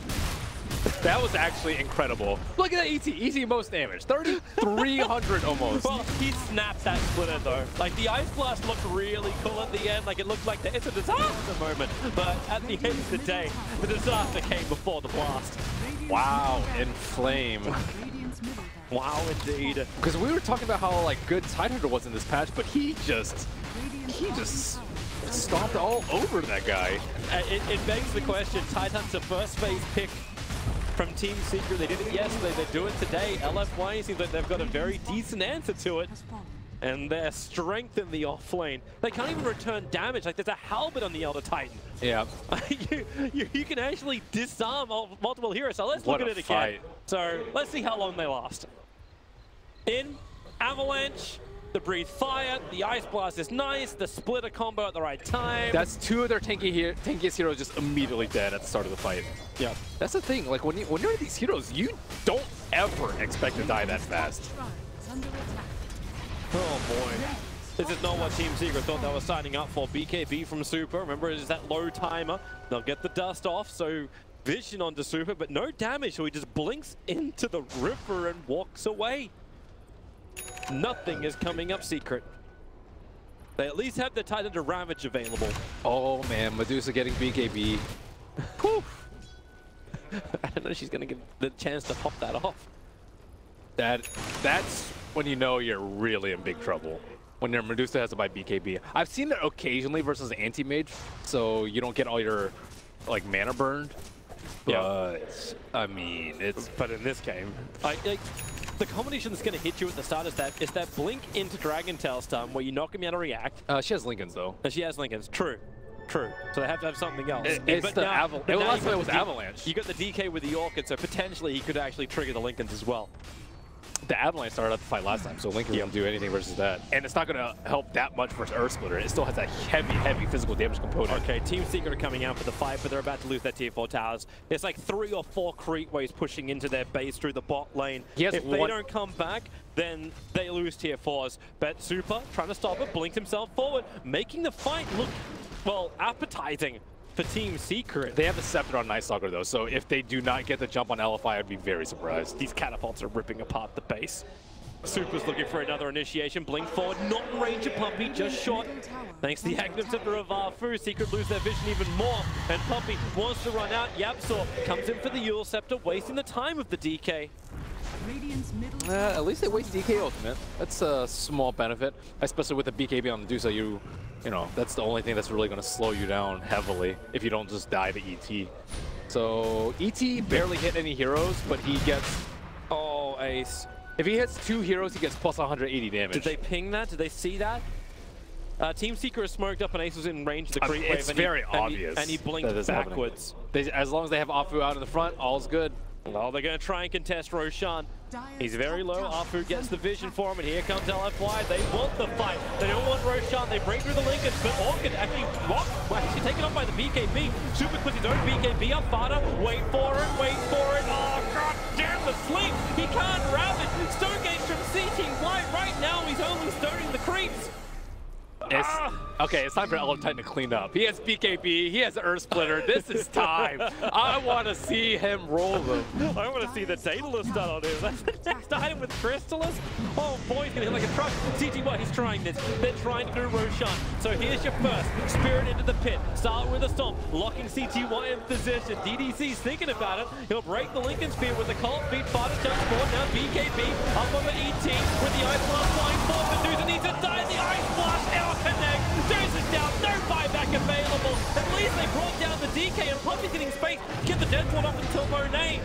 That was actually incredible. Look at that ET. ET most damage. 3,300 almost. Well, he snapped that splitter though. Like the Ice Blast looked really cool at the end. Like it looked like it's a disaster moment. But at the end of the day, the disaster came before the blast. Wow, Inflame. Wow, indeed. Because we were talking about how like good Tidehunter was in this patch, but he just stomped all over that guy. It begs the question, Tidehunter first phase pick from Team Secret. They did it yesterday, they do it today. LFY seems like they've got a very decent answer to it. And their strength in the off lane. They can't even return damage. Like there's a halberd on the Elder Titan. Yeah. you can actually disarm multiple heroes. So let's look at it again. So let's see how long they last. In Avalanche, the Breathe Fire, the Ice Blast is nice, the Splitter combo at the right time. That's two of their tankiest heroes just immediately dead at the start of the fight. Yeah. That's the thing, like when you're these heroes, you don't ever expect to die that fast. Oh boy. This is not what Team Secret thought they were signing up for. BKB from Super. Remember, it is that low timer. They'll get the dust off, so vision onto Super, but no damage, so he just blinks into the river and walks away. Nothing is coming up Secret. They at least have the Titan to Ravage available. Oh man, Medusa getting BKB. I don't know if she's going to get the chance to pop that off. That's when you know you're really in big trouble. When your Medusa has to buy BKB. I've seen it occasionally versus anti-mage, so you don't get all your like mana burned. But I mean, But in this game, the combination that's going to hit you at the start is that blink into Dragon Tail stun where you knock him out of react. She has Lincolns though. And she has Lincolns. True. So they have to have something else. It's the Avalanche. Last time it was Avalanche. You got the DK with the Orchid, so potentially he could actually trigger the Lincolns as well. The Avalanche started out the fight last time, so Lincoln didn't do anything versus that. And it's not going to help that much versus Earth Splitter. It still has that heavy physical damage component. Okay, Team Secret are coming out for the fight, but they're about to lose their tier 4 towers. There's like 3 or 4 creep waves pushing into their base through the bot lane. If they don't come back, then they lose tier 4s. But Super, trying to stop it, blinked himself forward, making the fight look, well, appetizing for Team Secret. They have the Scepter on Night Stalker though, so if they do not get the jump on LFI, I'd be very surprised. These catapults are ripping apart the base. Super's looking for another initiation. Blink forward, not in range of Puppy, just short. Thanks to the active Scepter of Arfu, Secret lose their vision even more. And Puppy wants to run out. Yapsaw comes in for the Yule Scepter, wasting the time of the DK. At least they waste DK ultimate. That's a small benefit, especially with the BKB on Medusa. You know, that's the only thing that's really going to slow you down heavily if you don't just die to ET. So ET barely hit any heroes, but he gets... Oh, ace. If he hits 2 heroes, he gets plus 180 damage. Did they ping that? Did they see that? Team Secret is smoked up and Ace was in range of the creep wave. It's very obvious. And he blinked backwards. As long as they have Afu out in the front, all's good. Well, they're going to try and contest Roshan. He's very low. Afu gets the vision for him, and here comes LFY. They want the fight. They don't want Roshan. They break through the Lincolns, but Orchid actually actually taken off by the BKB. Super puts his own BKB up. Fada, wait for it, wait for it. Oh, god damn the sleep. He can't grab it. Stonegate's from CTY right now. He's only stoning the creeps. Okay, it's time for LF to clean up. He has BKB, he has Earth Splitter. This is time. I want to see him roll them. I want to see the Daedalus start on him. That's the next item with Crystallis. Oh boy, he's going to hit like a truck. CTY, he's trying this. They're trying to do Roshan. So here's your first. Spirit into the pit. Start with a stomp. Locking CTY in position. DDC's thinking about it. He'll break the Lincoln Spear with the cold feet. Fighter jump forward. Now BKB up on the ET with the Ice Blast flying forward. Medusa needs to die. The Ice Blast now connect. Deuce is down. No buyback available. At least they brought down the DK and Puppy's getting space. Get the dead one off until Monet.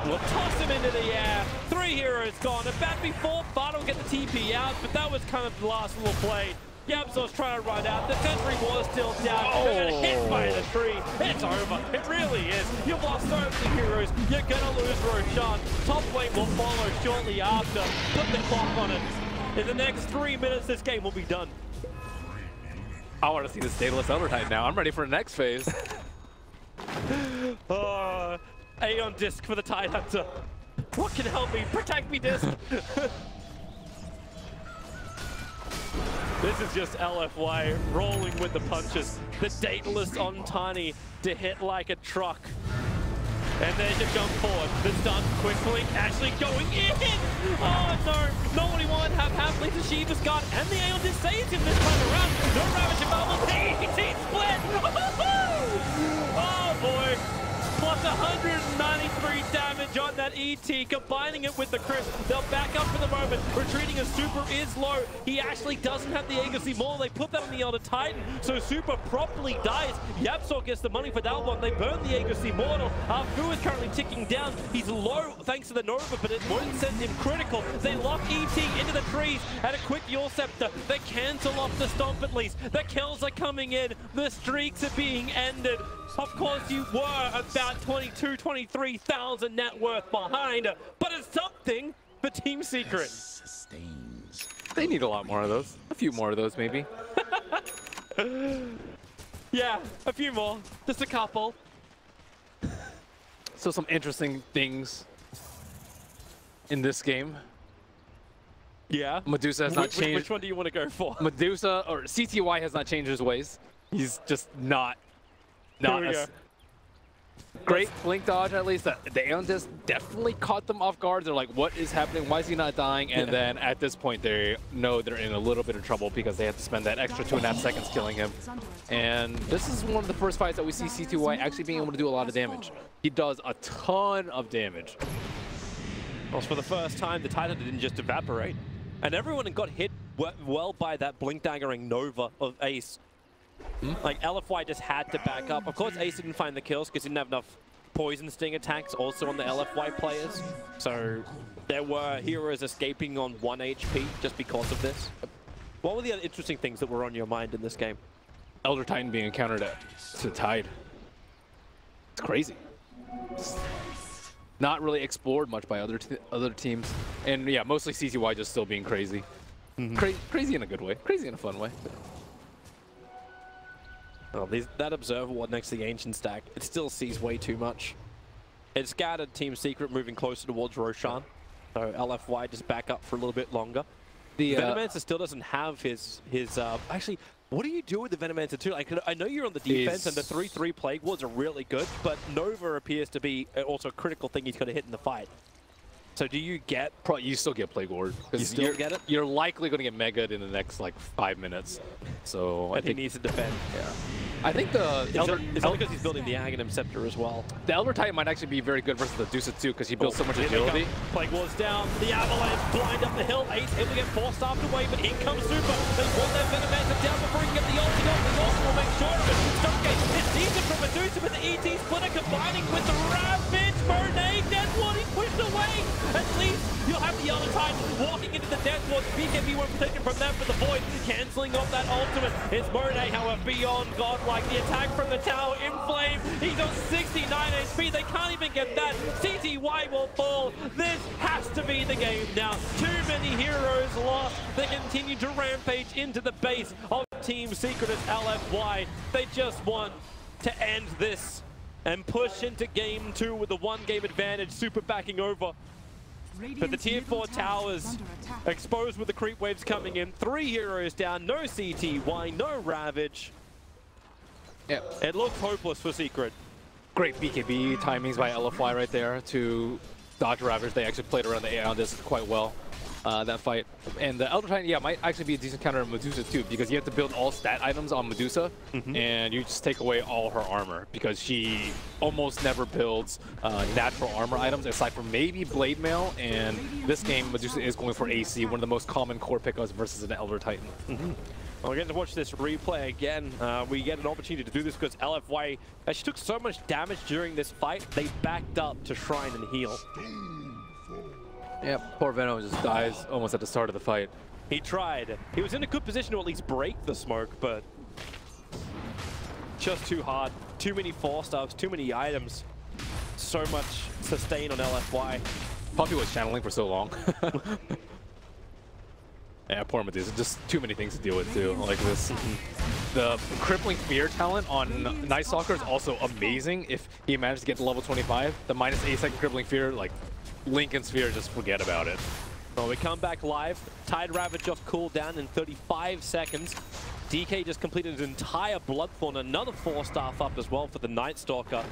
We'll toss him into the air. 3 heroes gone. About before Fada will get the TP out, but that was kind of the last little play. Yabzor's trying to run out. The sentry was still down. They're gonna hit by the tree. It's over. It really is. You've lost so many heroes. You're gonna lose Roshan. Top lane will follow shortly after. Put the clock on it. In the next 3 minutes, this game will be done. I want to see this Daedalus Elder Titan now. I'm ready for the next phase. Aeon Disc for the Tide Hunter. What can help me? Protect me, Disc. This is just LFY rolling with the punches. The Daedalus on Tiny to hit like a truck. And there's your jump forward. The stun quickly actually going in. Oh no, not what he wanted. Have happily to Shiva's guard, and the Aeon Disc saves him this time around. No Ravage available. ET split. Oh boy. Plus 193 damage on that ET, combining it with the crisp. They'll back up for the moment. Retreating as Super is low. He actually doesn't have the Agency Maul. They put that on the Elder Titan, so Super properly dies. Yapzor gets the money for that one. They burn the Agency Mortal. Fu is currently ticking down. He's low thanks to the Nova, but it won't send him critical. They lock ET into the trees at a quick Yule Scepter. They cancel off the Stomp at least. The kills are coming in. The streaks are being ended. Of course, you were about 22, 23,000 net worth behind, but it's something for Team Secret. They need a lot more of those. A few more of those, maybe. Yeah, a few more. Just a couple. So some interesting things in this game. Yeah. Medusa has not changed. Which one do you want to go for? Medusa, or CTY has not changed his ways. He's just not great blink dodge, at least. The Aeon Disc definitely caught them off guard. They're like, what is happening? Why is he not dying? And then at this point, they know they're in a little bit of trouble because they have to spend that extra 2.5 seconds killing him. And this is one of the first fights that we see CTY actually being able to do a lot of damage. He does a ton of damage. Well, for the first time, the Titan didn't just evaporate. And everyone got hit well by that blink daggering Nova of Ace. Like, LFY just had to back up. Of course, Ace didn't find the kills because he didn't have enough Poison Sting attacks also on the LFY players. So there were heroes escaping on 1 HP just because of this. What were the other interesting things that were on your mind in this game? Elder Titan being encountered to Tide. It's crazy. It's not really explored much by other teams. And yeah, mostly CTY just still being crazy. Crazy in a good way. Crazy in a fun way. Well, that Observer Ward next to the Ancient stack, it still sees way too much. It scattered Team Secret moving closer towards Roshan. So LFY just back up for a little bit longer. The Venomancer still doesn't have his actually, what do you do with the Venomancer too? I know you're on the defense and the 3-3 Plague Wards are really good, but Nova appears to be also a critical thing he's got to hit in the fight. So do you get... You still get Plague Ward. You still get it? You're likely going to get Mega'd in the next, like, 5 minutes. So I think he needs to defend. Yeah. I think the Elder... It's only because he's building the Aghanim Scepter as well. The Elder Titan might actually be very good versus the Medusa too, because he builds so much agility. Plague Ward's down. The Avalanche blind up the hill. Ace able to get forced after away, but in comes Super. They want that Venomancer down before he can get the ulti off. The ulti will make sure of it. Stonegate is decent from Medusa, but the ET Splitter combining with the Ravage. Monet, Deathward, he pushed away. At least you'll have the other Titan walking into the Deathward. BKB won't protect him from that for the Void, cancelling off that ultimate. It's Monet, however, beyond godlike. The attack from the tower in flame. He's on 69 HP. They can't even get that. CTY will fall. This has to be the game now. Too many heroes lost. They continue to rampage into the base of Team Secret as LFY. They just want to end this and push into game 2 with the 1-game advantage, super backing over. But the tier 4 towers exposed with the creep waves coming in. 3 heroes down, no CTY, no Ravage. Yep. It looks hopeless for Secret. Great BKB timings by LFY right there to dodge Ravage. They actually played around the air on this quite well, that fight. And the Elder Titan, yeah, might actually be a decent counter on Medusa too, because you have to build all stat items on Medusa, and you just take away all her armor, because she almost never builds natural armor items, aside from maybe Blade Mail, and this game, Medusa is going for AC, one of the most common core pickups versus an Elder Titan. Well, we're going to watch this replay again. We get an opportunity to do this because LFY actually took so much damage during this fight, they backed up to Shrine and heal. Yep, poor Venom just dies almost at the start of the fight. He tried. He was in a good position to at least break the smoke, but just too hard. Too many 4-stars, too many items. So much sustain on LFY. Puppy was channeling for so long. Yeah, poor Medusa. Just too many things to deal with too, like this. The crippling fear talent on Night Stalker is also amazing if he managed to get to level 25. The minus 8-second crippling fear, like Link and Sphere, just forget about it. Well, we come back live. Tide Ravage just cooled down in 35 seconds. DK just completed his entire Bloodthorn, another 4-star up as well for the Night Stalker.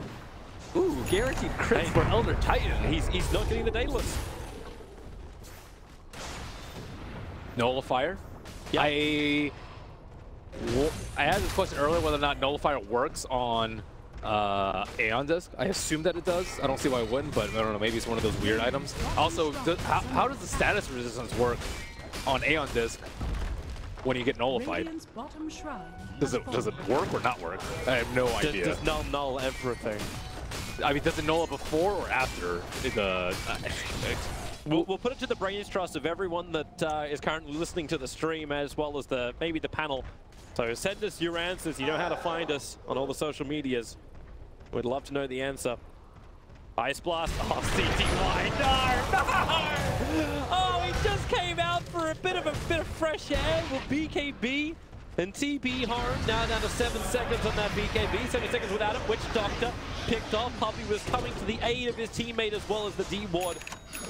Ooh, guaranteed crit for Elder Titan. He's not getting the Daedalus. Nullifier. Yep. I had this question earlier whether or not Nullifier works on Aeon Disc. I assume that it does. I don't see why it wouldn't, but I don't know, maybe it's one of those weird items. Also, how does the status resistance work on Aeon Disc when you get nullified? Does it work or not work? I have no idea. Does null everything? I mean, does it null it before or after the... We'll put it to the brains trust of everyone that is currently listening to the stream, as well as maybe the panel. So send us your answers. You know how to find us on all the social medias. We'd love to know the answer. Ice Blast. Oh, CTY. No! Oh, he just came out for a bit of fresh air with BKB and TB home. Now down to 7 seconds on that BKB. 7 seconds without it. Witch Doctor picked off. Puppy was coming to the aid of his teammate as well as the D-Ward.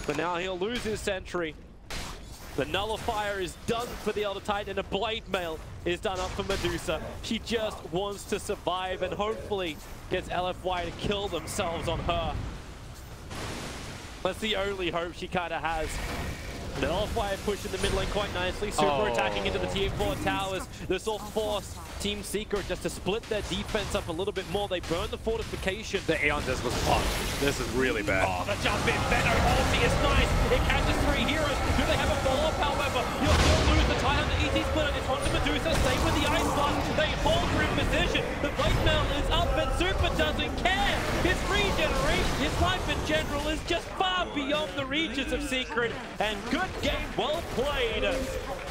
But now he'll lose his sentry. The Nullifier is done for the Elder Titan, and a Blade Mail is done up for Medusa. She just wants to survive and hopefully gets LFY to kill themselves on her. That's the only hope she kind of has. The LFY push in the mid lane quite nicely, super attacking into the tier 4 towers. This will force Team Secret just to split their defense up a little bit more. They burn the fortification. The Aeon Disc was fucked. This is really bad. Oh, the jump in. Venom ulti is nice. It catches 3 heroes. Do they have a follow-up? However, you'll still lose the Titan. The ET splitter is onto Medusa. Same with the Ice Blast. They hold her in position. The Blade Mail is up, but Super doesn't care. His regeneration, his life in general, is just far beyond the reaches of Secret. And good game, well played.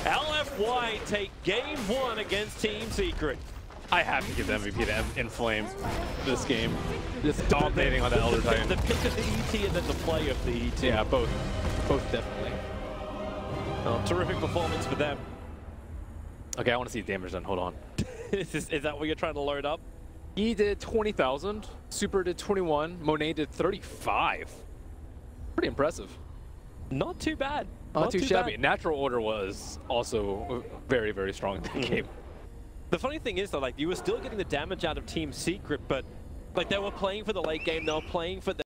LFY take game 1 against Team Secret. I have to give the MVP to Inflame this game. Just dominating on the Elder Titan. The pick of the ET and then the play of the ET. Yeah, both definitely. Oh, terrific performance for them. Okay, I want to see damage done. Hold on. Is that what you're trying to load up? He did 20,000. Super did 21. Monet did 35. Pretty impressive. Not too bad. Not too shabby. Bad. Natural Order was also very, very strong in the game. The funny thing is, though, like, you were still getting the damage out of Team Secret, but like they were playing for the late game. They were playing for the